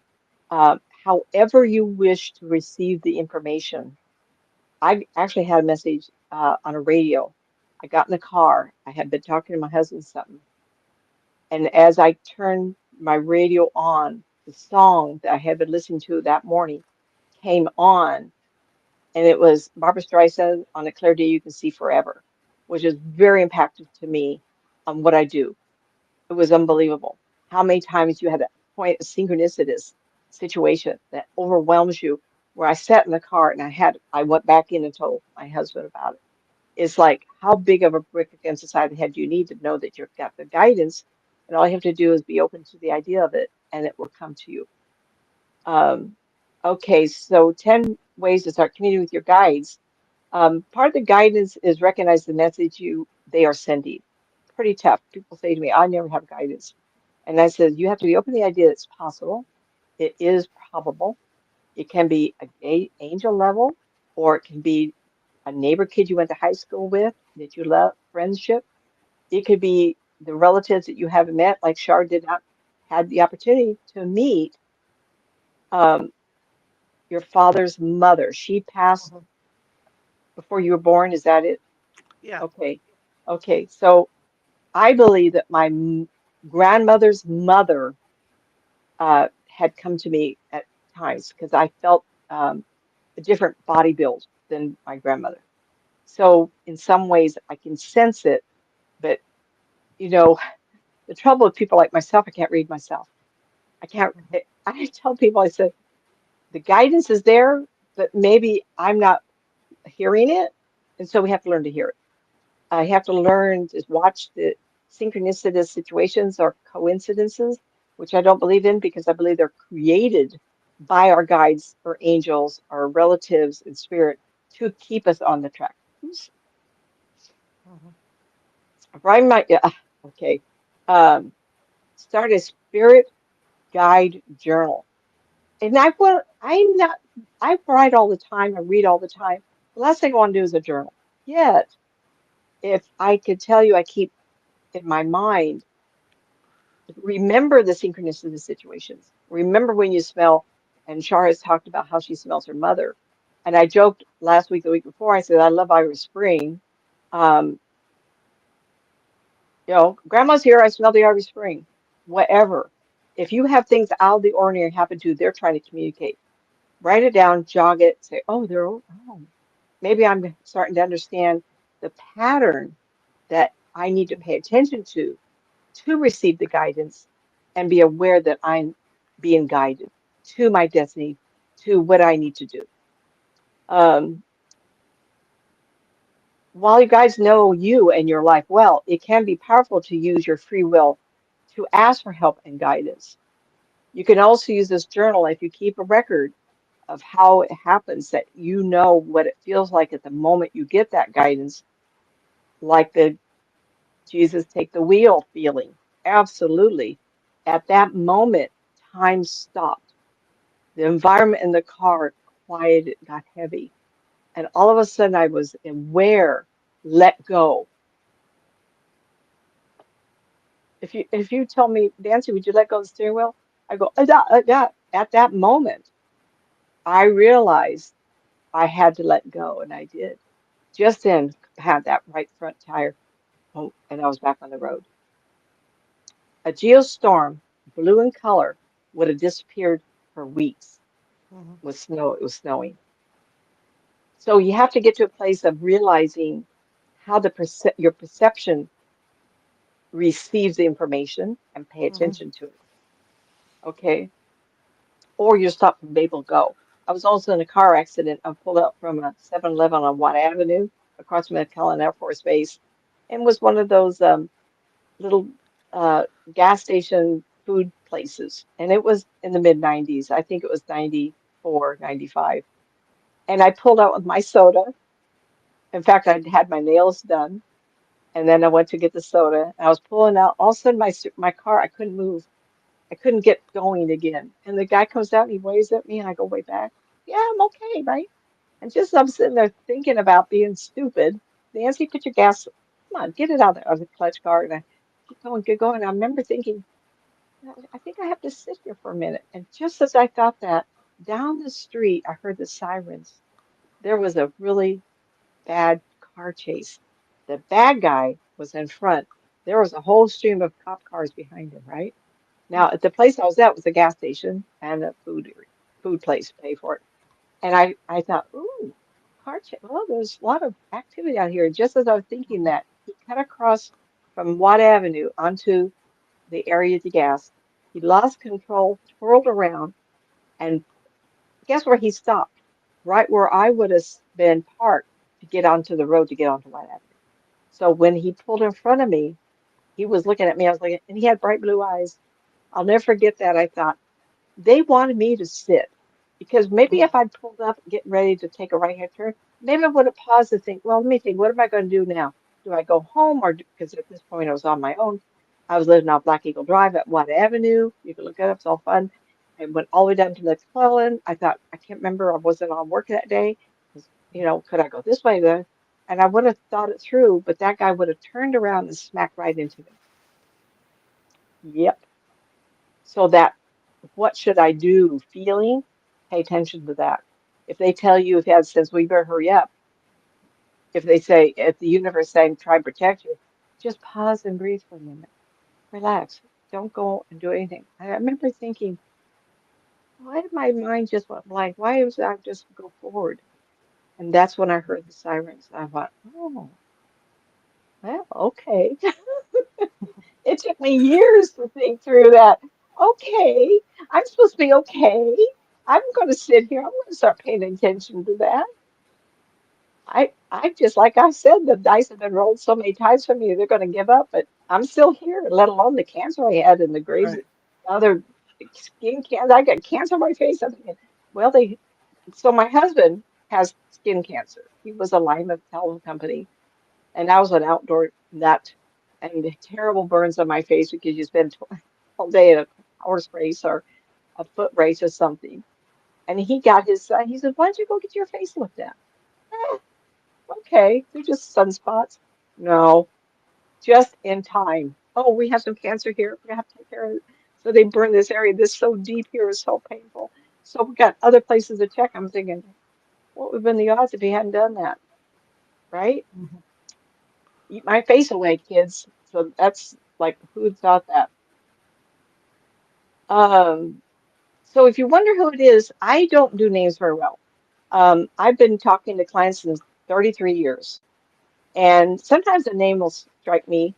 However you wish to receive the information, I actually had a message on a radio. I got in the car. I had been talking to my husband something, and as I turned my radio on, the song that I had been listening to that morning came on, and it was Barbara Streisand on a clear day you can see forever, which is very impactful to me on what I do. It was unbelievable how many times you had that point of synchronicitous situation that overwhelms you. Where I sat in the car and I went back in and told my husband about it. It's like, how big of a brick against the side of the head do you need to know that you've got the guidance, and all you have to do is be open to the idea of it, and it will come to you. Um, okay, so 10 ways to start communicating with your guides. Part of the guidance is recognize the message they are sending. Pretty tough. People say to me, I never have guidance. And I said, you have to be open to the idea that it's possible. It is probable. It can be a angel level, or it can be a neighbor kid you went to high school with that you love, friendship. It could be the relatives that you haven't met, like Shar did not had the opportunity to meet um, your father's mother. She passed Mhm. before you were born. Is that it? Yeah. Okay. Okay. So I believe that my grandmother's mother had come to me at times because I felt a different body build than my grandmother. So in some ways I can sense it, but you know, the trouble with people like myself, I can't read myself. I can't, I tell people, I said, the guidance is there, but maybe I'm not hearing it. And so we have to learn to hear it. I have to learn to watch the synchronicitous situations or coincidences, which I don't believe in because I believe they're created by our guides or angels or relatives in spirit to keep us on the track. Oops. Mhm. Brian might, yeah, okay. Um, Start a spirit guide journal. And I'm not, I write all the time, I read all the time. The last thing I want to do is a journal. Yet, if I could tell you, I keep in my mind, remember the synchronicity of the situations. Remember when you smell, and Shar has talked about how she smells her mother. And I joked last week, the week before, I said, I love Irish Spring. Um, Grandma's here, I smell the Irish Spring. Whatever. If you have things out of the ordinary happen to you, they're trying to communicate. Write it down, jog it, say, oh, maybe I'm starting to understand the pattern that I need to pay attention to receive the guidance and be aware that I'm being guided to my destiny, to what I need to do. Um, while you guys know you and your life well, it can be powerful to use your free will to ask for help and guidance. You can also use this journal if you keep a record of how it happens, that you know what it feels like at the moment you get that guidance, like the Jesus take the wheel feeling. Absolutely. At that moment, time stopped. The environment in the car quieted, got heavy. And all of a sudden I was aware, let go. If you tell me, Nancy, would you let go of the steering wheel? I go, da. At that moment, I realized I had to let go, and I did. Just then, had that right front tire, boom, and I was back on the road. A geostorm, blue in color, would have disappeared for weeks Mhm. with snow. It was snowing. So you have to get to a place of realizing how your perception receives the information and pay Mhm. attention to it. Okay. Or you stop from able to go. I was also in a car accident. I pulled out from a 7-Eleven on Watt Avenue across from McClellan Air Force Base and was one of those little uh, gas station food places. And it was in the mid 90s. I think it was 94, 95. And I pulled out with my soda. In fact, I'd had my nails done. And then I went to get the soda. And I was pulling out. All of a sudden, my car, I couldn't move. I couldn't get going again. And the guy comes out and he waves at me and I go way back. Yeah, I'm okay, right? And just I'm sitting there thinking about being stupid. Nancy, put your gas, come on, get it out of the clutch card. And I keep going, get going. I remember thinking, I think I have to sit here for a minute. And just as I thought that, down the street, I heard the sirens. There was a really bad car chase. The bad guy was in front. There was a whole stream of cop cars behind him, right? Now, at the place I was at was a gas station and a food place to pay for it. And I thought, ooh, car chase. Well, there's a lot of activity out here. Just as I was thinking that, he cut across from Watt Avenue onto the area to gas. He lost control, twirled around, and guess where he stopped? Right where I would have been parked to get onto the road to get onto White Avenue. So when he pulled in front of me, he was looking at me. I was like, and he had bright blue eyes. I'll never forget that. I thought, they wanted me to sit because maybe if I'd pulled up getting ready to take a right hand turn, maybe I would have paused to think, well, let me think, what am I going to do now? Do I go home or because at this point I was on my own? I was living on Black Eagle Drive at Watt Avenue. You can look it up, it's all fun. I went all the way down to McClellan. I thought, I can't remember, I wasn't on work that day. Could I go this way then? And I would have thought it through, but that guy would have turned around and smacked right into me. Yep. So that what should I do feeling, pay attention to that. If they tell you if you have sense, well, you better hurry up. If they say, if the universe saying try and protect you, just pause and breathe for a minute. Relax. Don't go and do anything. I remember thinking, why did my mind just went blank? Why was I just go forward? And that's when I heard the sirens. I thought, oh, well, okay. It took me years to think through that. Okay, I'm supposed to be okay. I'm going to sit here. I'm going to start paying attention to that. I just like I said, the dice have been rolled so many times for me, they're going to give up. But I'm still here. Let alone the cancer I had and the graves, Right. other skin cancer. I got cancer on my face. I'm thinking, well, they. So my husband has skin cancer. He was a lineman at the telephone company, and I was an outdoor nut, and the terrible burns on my face because you spend all day in a horse race or a foot race or something. And he got his son. He said, "Why don't you go get your face looked at?" "Eh, okay, they're just sunspots." No, just in time. Oh, we have some cancer here. We have to take care of it. So they burn this area. This so deep here is so painful. So we got other places to check. I'm thinking, what would have been the odds if he hadn't done that, right? Mhm. Eat my face away, kids. So that's like, who thought that? Um, so if you wonder who it is, I don't do names very well. I've been talking to clients since 33 years, and sometimes a name will strike me,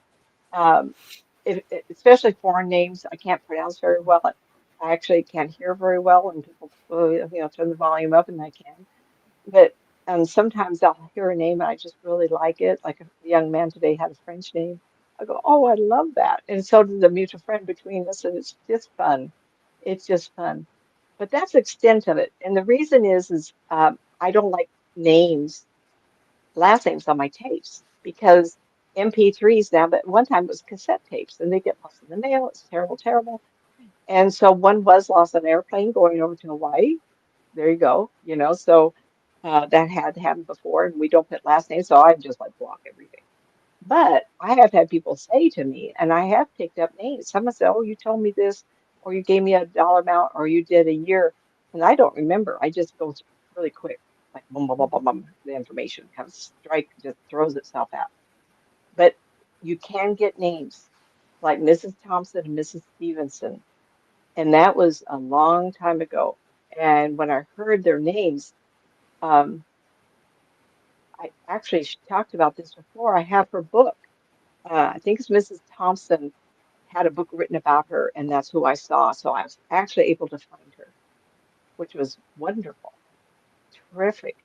um, especially foreign names I can't pronounce very well. I actually can't hear very well, and people, turn the volume up, and I can. But sometimes I'll hear a name and I just really like it. Like a young man today had a French name. I go, oh, I love that. And so did a mutual friend between us, and it's just fun. It's just fun. But that's the extent of it. And the reason is I don't like names, last names on my tapes because MP3s now, but one time it was cassette tapes and they get lost in the mail. It's terrible, terrible. And so one was lost on an airplane going over to Hawaii. There you go. So that had happened before, and we don't put last names, so I just like block everything. But I have had people say to me, and I have picked up names. Someone said, "Oh, you told me this, or you gave me a dollar amount, or you did a year," and I don't remember. I just go really quick, like boom, boom, boom, boom, boom. The information kind of strike just throws itself out. But you can get names like Mrs. Thompson and Mrs. Stevenson, and that was a long time ago. And when I heard their names, um, I actually talked about this before. I have her book. I think it's Mrs. Thompson had a book written about her, and that's who I saw. So I was actually able to find her, which was wonderful, terrific.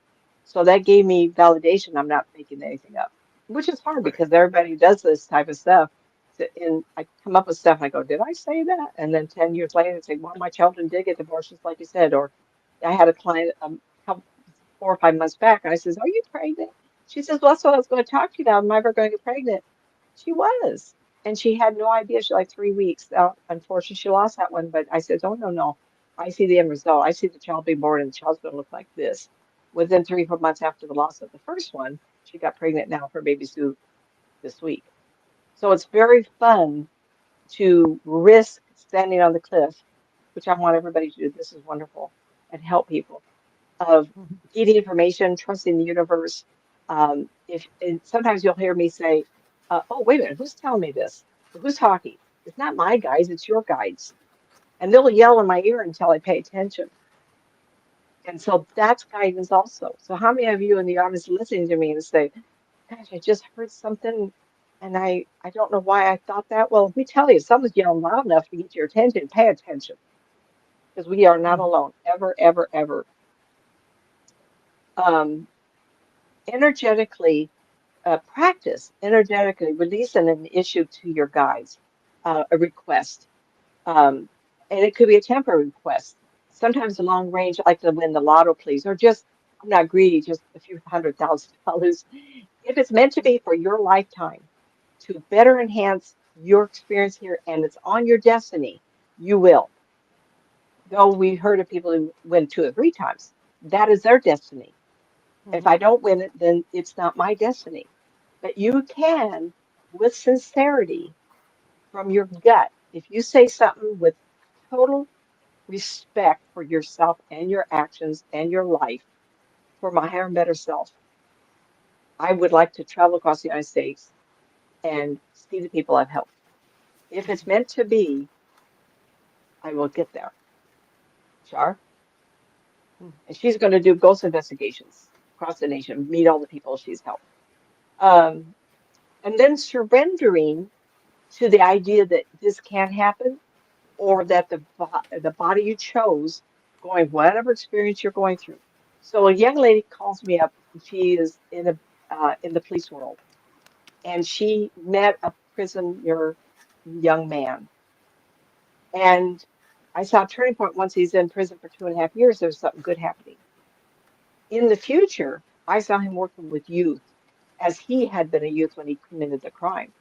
So that gave me validation. I'm not making anything up, which is hard Right. because everybody does this type of stuff. So, and I come up with stuff and I go, did I say that? And then 10 years later, I say, well, my children did get divorced, just like you said. Or I had a client couple, 4 or 5 months back, and I says, are you pregnant? She says, well, that's what I was going to talk to you about. Am I ever going to get pregnant? She was. And she had no idea. She like 3 weeks. Unfortunately, she lost that one. But I said, oh, no, no. I see the end result. I see the child being born, and the child's going to look like this. Within 3 or 4 months after the loss of the first one, she got pregnant. Now her baby's due this week. So it's very fun to risk standing on the cliff, which I want everybody to do. This is wonderful, and help people of Mhm. getting information, trusting the universe. If and sometimes you'll hear me say, "Oh, wait a minute, who's telling me this? Who's talking? It's not my guides, it's your guides." And they'll yell in my ear until I pay attention. And so that's guidance also. So how many of you in the audience listening to me and say, "Gosh, I just heard something, and I don't know why I thought that." Well, let me tell you, someone's yelling loud enough to get your attention. Pay attention, because we are not Mhm. alone, ever, ever, ever. Um, energetically practice energetically releasing an issue to your guides, a request. Um, and it could be a temporary request. Sometimes a long range, like to win the lotto, please, or just, I'm not greedy, just a few $100,000. If it's meant to be for your lifetime to better enhance your experience here and it's on your destiny, you will. Though we heard of people who win 2 or 3 times, that is their destiny. If I Mhm. don't win it, then it's not my destiny. But you can, with sincerity from your gut, if you say something with total respect for yourself and your actions and your life, for my higher and better self, I would like to travel across the United States and see the people I've helped. If it's meant to be, I will get there. Char. Mhm. And she's going to do ghost investigations across the nation, meet all the people she's helped. Um, and then surrendering to the idea that this can happen or Mhm. that the body you chose going whatever experience you're going through. So a young lady calls me up. She is in the police world, and she met a prisoner young man. And I saw a turning point once he's in prison for 2.5 years. There's something good happening. In the future, I saw him working with youth as he had been a youth when he committed the crime.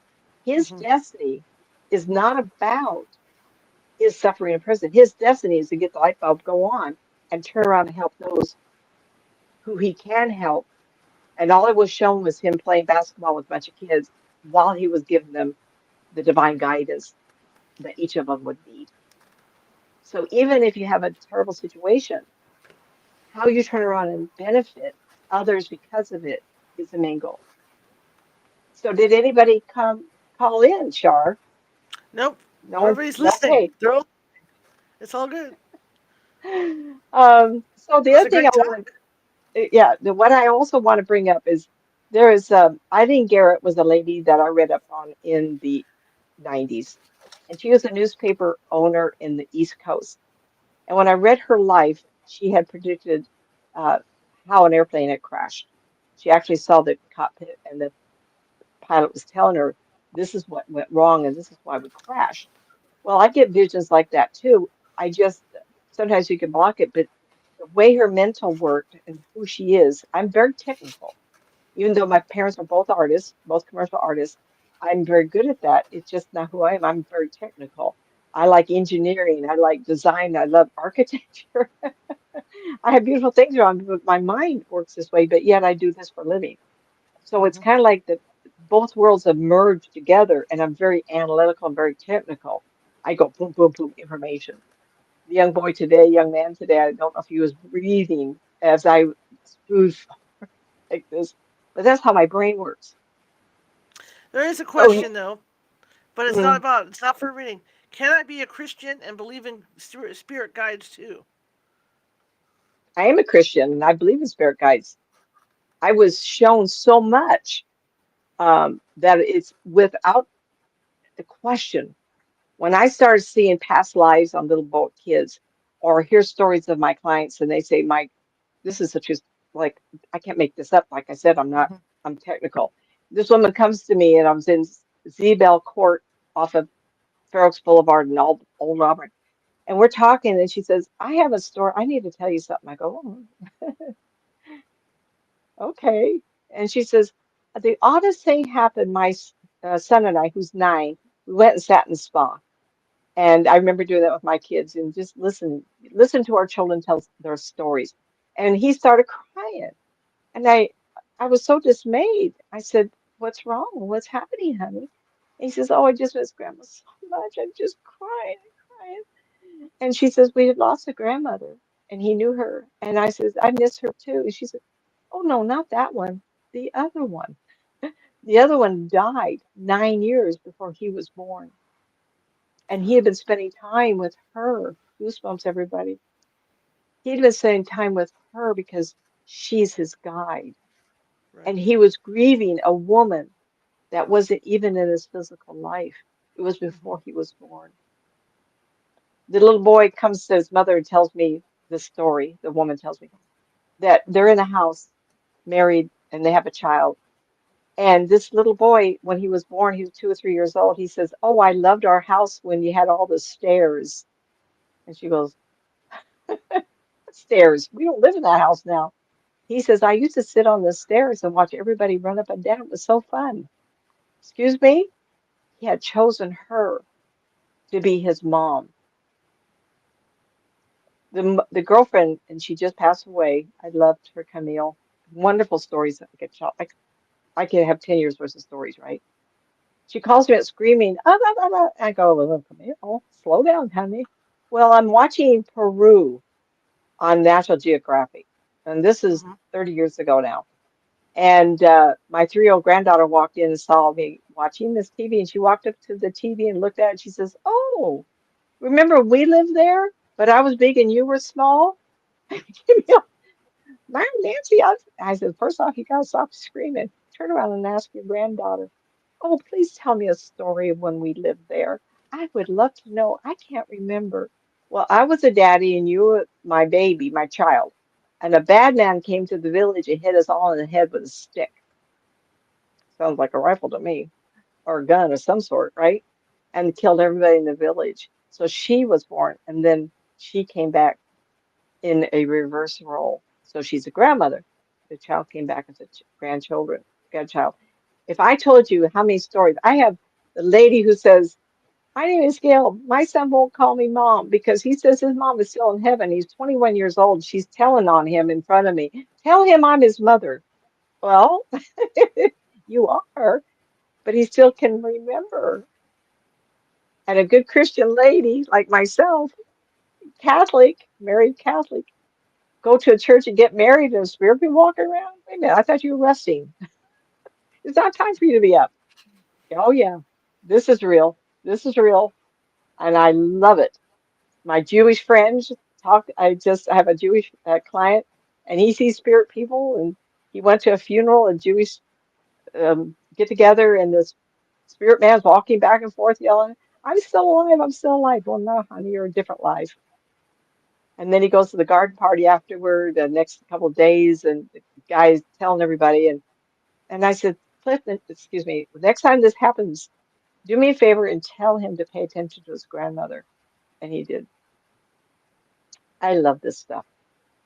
His Mhm. destiny is not about his suffering in prison. His destiny is to get the light bulb, go on, and turn around and help those who he can help. And all I was shown was him playing basketball with a bunch of kids while he was giving them the divine guidance that each of them would need. So even if you have a terrible situation, how you turn around and benefit others because of it is the main goal. So did anybody come call in, Shar? Nope. No? Everybody's listening. Okay. They're all, it's all good. So It the was other a thing I great want talk. yeah, what I also want to bring up is there is Eileen Garrett was a lady that I read up on in the 90s, and she was a newspaper owner in the East Coast. And when I read her life, she had predicted uh, how an airplane had crashed. She actually saw the cockpit, and the pilot was telling her, "This is what went wrong, and this is why we crashed." Well, I get visions like that too. I just sometimes you can block it, but the way her mental worked and who she is, I'm very technical. Even though my Mhm. parents are both artists, both commercial artists, I'm very good at that. It's just not who I am. I'm very technical. I like engineering. I like design. I love architecture. I have beautiful things around me, but my mind works this way, but yet I do this for a living. So it's Mhm. kind of like the both worlds have merged together, and I'm very analytical and very technical. I go boom, boom, boom, information. The young boy today, young man today, I don't know if he was breathing as I spoof like this, but that's how my brain works. There is a So, question though, but it's not mm, about. It's not for reading. Can I be a Christian and believe in spirit guides too? I am a Christian and I believe in spirit guides. I was shown so much that it's without the question. When I started seeing past lives on little boat kids, or hear stories of my clients, and they say, "Mike, this is such a like I can't make this up." Like I said, Mhm. I'm technical. This woman comes to me, and I was in Zebel Court off of Fair Oaks Boulevard in Old Auburn, and we're talking, and she says, "I have a story. I need to tell you something." I go, "Oh, okay." And she says, "The oddest thing happened. My son and I, who's 9." We went and sat in the spa. And I remember doing that with my kids and just listen to our children tell their stories. And he started crying. And I was so dismayed. I said, "What's wrong? What's happening, honey?" And he says, "Oh, I just miss grandma so much. I'm just crying and crying." And she says, "We had lost a grandmother and he knew her." And I says, "I miss her too." And she said, "Oh no, not that one. The other one." The other one died 9 years before he was born. And he had been spending time with her. Goosebumps, everybody. He had been spending time with her because she's his guide. Right. And he was grieving a woman that wasn't even in his physical life. It was Mm-hmm. before he was born. The little boy comes to his mother and tells me the story. The woman tells me that they're in a house, married, and they have a child. And this little boy, when he was born, he was 2 or 3 years old. He says, "Oh, I loved our house when you had all the stairs." And she goes, "Stairs? We don't live in that house now." He says, "I used to sit on the stairs and watch everybody run up and down. It was so fun." Excuse me? He had chosen her to be his mom. The girlfriend, and she just passed away. I loved her, Camille. Wonderful stories. I could have 10 years worth of stories, right? She calls me out screaming, "Ah, ah, ah, ah." I go, "Well, Camille, slow down, honey." Well, I'm watching Peru on National Geographic, and this is Mm-hmm. 30 years ago now. And my 3-year-old granddaughter walked in and saw me watching this TV, and she walked up to the TV and looked at it, and she says, "Oh, remember we lived there, but I was big and you were small?" Mom, Nancy, I said, "First off, you gotta stop screaming. Turn around and ask your granddaughter." "Oh, please tell me a story of when we lived there. I would love to know. I can't remember." "Well, I was a daddy and you were my baby, my child. And a bad man came to the village and hit us all in the head with a stick." Sounds like a rifle to me, or a gun of some sort, right? And killed everybody in the village. So she was born, and then she came back in a reverse role. So she's a grandmother. The child came back as a grandchild. If I told you how many stories, I have the lady who says, "My name is Gail. My son won't call me mom because he says his mom is still in heaven. He's 21 years old. She's telling on him in front of me. Tell him I'm his mother." Well, you are, but he still can remember. And a good Christian lady like myself, Catholic, married Catholic, go to a church and get married and a spirit be walking around? Wait a minute, I thought you were resting. It's not time for you to be up. Oh, yeah, this is real. This is real. And I love it. My Jewish friends talk. I have a Jewish client, and he sees spirit people, and he went to a funeral, a Jewish get together, and this spirit man's walking back and forth yelling, "I'm still alive, I'm still alive." "Well, no, honey, you're a different life." And then he goes to the garden party afterward, the next couple of days, and the guy's telling everybody. And I said, "Clifton, excuse me, next time this happens, do me a favor and tell him to pay attention to his grandmother." And he did. I love this stuff.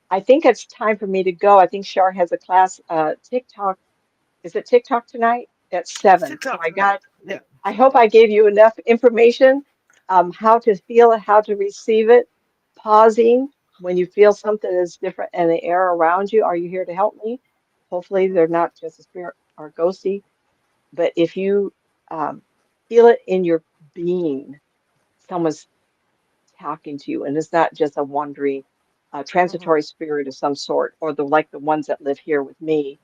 I think it's time for me to go. I think Shar has a class, TikTok. Is it TikTok tonight at It's 7? So TikTok tonight. Yeah. I hope I gave you enough information, how to feel it, how to receive it, pausing when you feel something is different in the air around you. Are you here to help me? Hopefully, they're not just a spirit or ghosty, but if you um, feel it in your being, someone's talking to you, and it's not just a wandering, Mm-hmm. transitory spirit of some sort, or the ones that live here with me.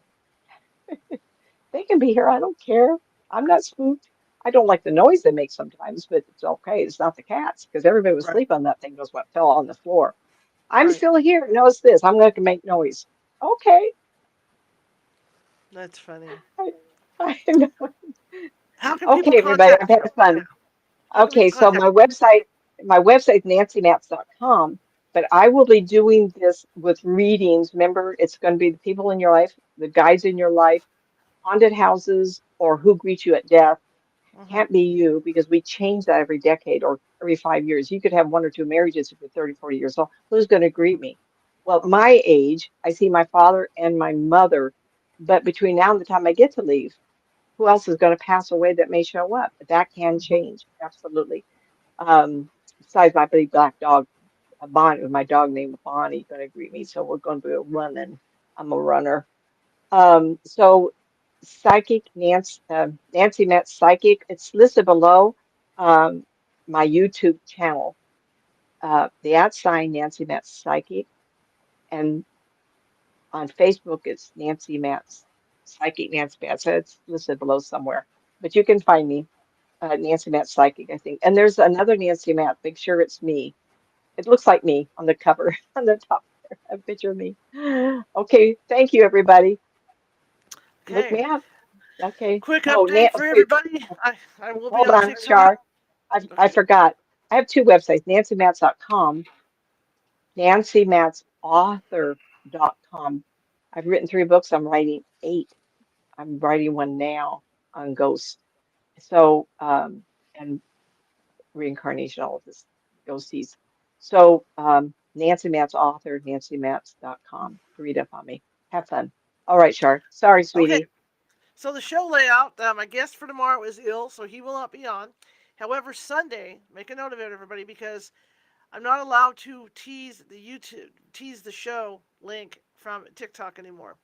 They can be here. I don't care. I'm not spooked. I don't like the noise they make sometimes, but it's okay. It's not the cats because everybody was Right. asleep on that thing was what fell on the floor. I'm Right. still here. Notice this. I'm going to make noise. Okay. That's funny. I, I know. How can people Okay, everybody. contact I've you? had fun. Yeah. How can Okay, people so contact my website nancymatzpsychic, but I will be doing this with readings. Remember, it's going to be the people in your life, the guides in your life, haunted houses, or who greet you at death. you? Mm-hmm. Can't be you because we change that every decade or every 5 years. You could have one or two marriages if you're 30, 40 years old. Who's going to greet me? Well, my age, I see my father and my mother, but between now and the time I get to leave, who else is going to pass away that may show up? That can change. Absolutely. Besides my big black dog, Bonnie, my dog named Bonnie, going to greet me. So we're going to be running. I'm a runner. So psychic Nancy Metz Psychic. It's listed below um, my YouTube channel. The @ Nancy Metz Psychic, and on Facebook it's Nancy Metz Psychic Nancy Metz. So it's listed below somewhere, but you can find me, Nancy Metz Psychic, I think. And there's another Nancy Metz. Make sure it's me. It looks like me on the cover, on the top there, a picture of me. Okay, thank you, everybody. Look Okay. me up. Okay. Quick Oh, update for wait, everybody. I will be hold on on, TikTok. Char. I Okay. forgot. I have two websites, nancymatz.com, nancymatzauthor.com. I've written 3 books. I'm writing 8. I'm writing one now on ghosts. So, and reincarnation, all of this, ghosties. So, Nancy Matz author, nancymatz.com. Read up on me. Have fun. All right, Shar. Sorry, Okay. sweetie. So the show layout, my guest for tomorrow is ill, so he will not be on. However, Sunday, make a note of it, everybody, because I'm not allowed to tease the show link from TikTok anymore.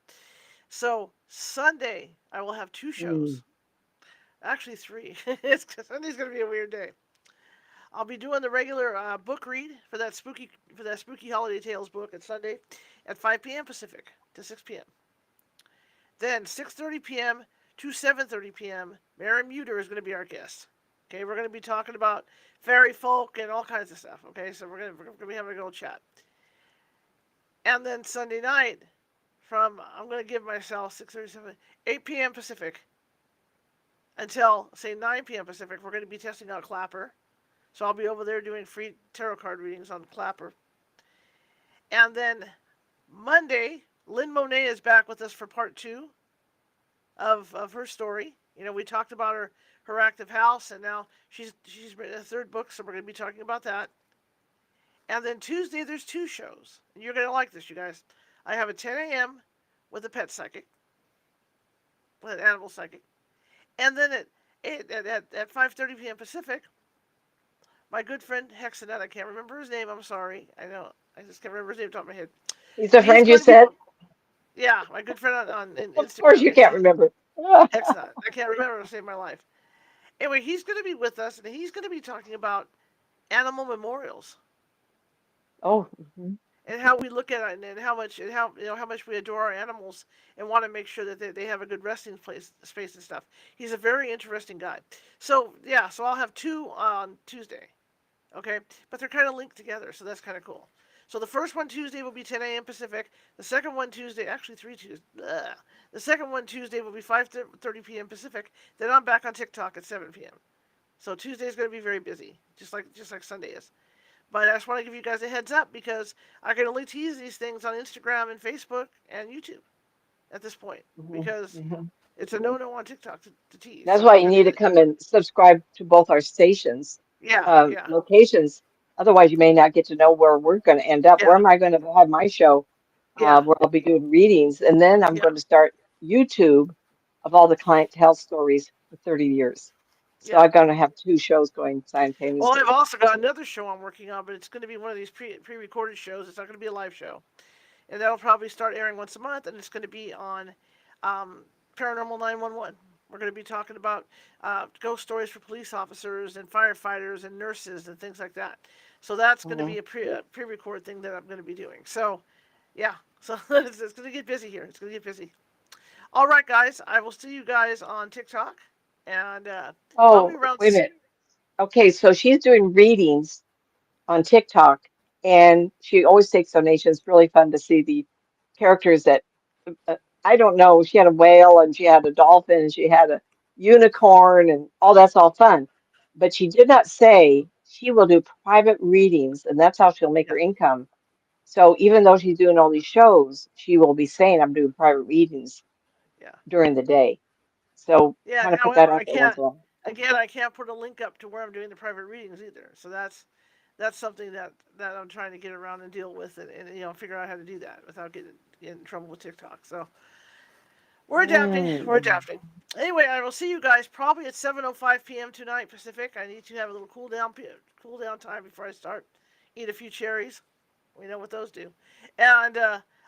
So Sunday, I will have 2 Mm, shows. Actually, 3. Sunday's gonna be a weird day. I'll be doing the regular book read for that spooky holiday tales book at Sunday at 5 p.m. Pacific to 6 p.m. Then 6:30 p.m. to 7:30 p.m. Mary Muter is going to be our guest. Okay, we're going to be talking about fairy folk and all kinds of stuff. Okay, so we're going to be having a good old chat. And then Sunday night, I'm going to give myself 6:37, 8 p.m. Pacific until say 9 p.m. Pacific. We're going to be testing out Clapper. So I'll be over there doing free tarot card readings on Clapper. And then Monday, Lynn Monet is back with us for part 2 of her story. You know, we talked about her active house, and now she's written a 3rd book, so we're going to be talking about that. And then Tuesday, there's 2 shows, and you're going to like this, you guys. I have a 10 a.m. with a pet psychic, with an animal psychic, and then at 5:30 p.m. Pacific, my good friend Hexanet, I can't remember his name. I'm sorry. I know. I just can't remember his name off the top of my head. he's a He's friend you going to be, said? yeah, my good friend on Of course Instagram. you can't remember. Hexanet. I can't remember to save my life. Anyway, he's going to be with us, and he's going to be talking about animal memorials Oh, mhm. and how we look at it, and how much we adore our animals and want to make sure that they have a good resting place space and stuff. He's a very interesting guy. So yeah, so I'll have 2 on Tuesday, okay, but they're kind of linked together, so that's kind of cool. So the first one Tuesday will be 10 a.m. Pacific. The second one Tuesday, actually 3 Tuesday. The second one Tuesday will be 5:30 p.m. Pacific. Then I'm back on TikTok at 7 p.m. So Tuesday's going to be very busy, just like Sunday is. But I just want to give you guys a heads up because I can only tease these things on Instagram and Facebook and YouTube at this point Mhm, because mhm. it's a no-no on TikTok to tease. That's So why I'm you kind need to of come and subscribe to both our stations, yeah, yeah, locations. Otherwise, you may not get to know where we're going to end up. yeah, Where am I going to have my show, yeah, where I'll be doing readings? And then I'm yeah, going to start YouTube of all the clientele stories for 30 years. So yeah. I'm going to have 2 shows going Well, I've simultaneously. also got another show I'm working on, but it's going to be one of these pre-recorded shows. It's not going to be a live show, and that'll probably start airing once a month, and it's going to be on um, Paranormal 911. We're going to be talking about ghost stories for police officers and firefighters and nurses and things like that. So that's going to Hmm. be a pre-record thing that I'm going to be doing. So, yeah. So it's going to get busy here. It's going to get busy. All right, guys. I will see you guys on TikTok, and I'll be Oh, around. wait a minute. Okay, so she's doing readings on TikTok, and she always takes donations. It's really fun to see the characters that I don't know. She had a whale, and she had a dolphin, and she had a unicorn, and all that's all fun. But she did not say she will do private readings, and that's how she'll make Yeah, her income. So even though she's doing all these shows, she will be saying, "I'm doing private readings yeah, during the day." So yeah. kind of put that However, out there once in a while. I can't put a link up to where I'm doing the private readings either. So that's something that I'm trying to get around and deal with, and figure out how to do that without getting in trouble with TikTok. So We're adapting. We're adapting. Anyway, I will see you guys probably at 7:05 p.m. tonight Pacific. I need to have a little cool down time before I start. Eat a few cherries. We know what those do. And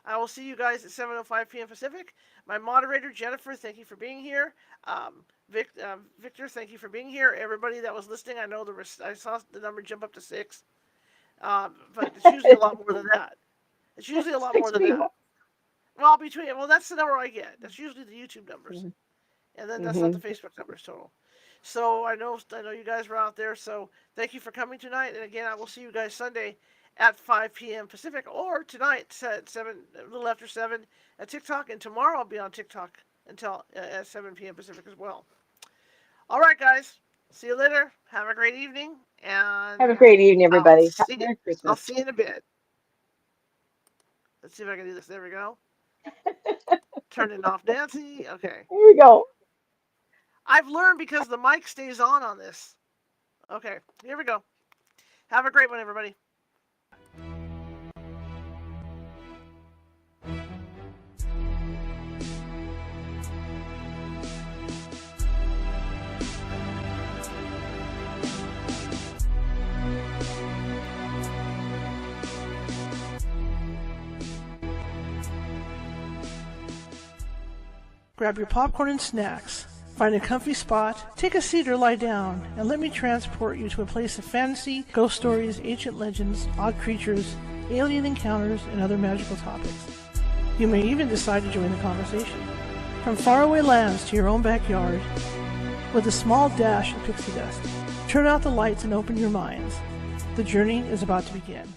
I will see you guys at 7:05 p.m. Pacific. My moderator, Jennifer, thank you for being here. Victor, thank you for being here. Everybody that was listening, I know I saw the number jump up to 6. But it's usually a lot more than that. It's usually a lot more than that. Well, that's the number I get. That's usually the YouTube numbers. And then that's not the Facebook numbers total. So I know you guys were out there. So thank you for coming tonight. And again, I will see you guys Sunday at 5 p.m. Pacific, or tonight at 7, a little after 7 at TikTok. And tomorrow I'll be on TikTok until at 7 p.m. Pacific as well. All right, guys. See you later. Have a great evening. And Have a great evening, everybody. Merry Christmas. I'll see you in a bit. Let's see if I can do this. There we go. Turn it off, Nancy. Okay. Here we go. I've learned because the mic stays on this. Okay, here we go. Have a great one, everybody. Grab your popcorn and snacks. Find a comfy spot, take a seat or lie down, and let me transport you to a place of fantasy, ghost stories, ancient legends, odd creatures, alien encounters, and other magical topics. You may even decide to join the conversation. From faraway lands to your own backyard, with a small dash of pixie dust. Turn out the lights and open your minds. The journey is about to begin.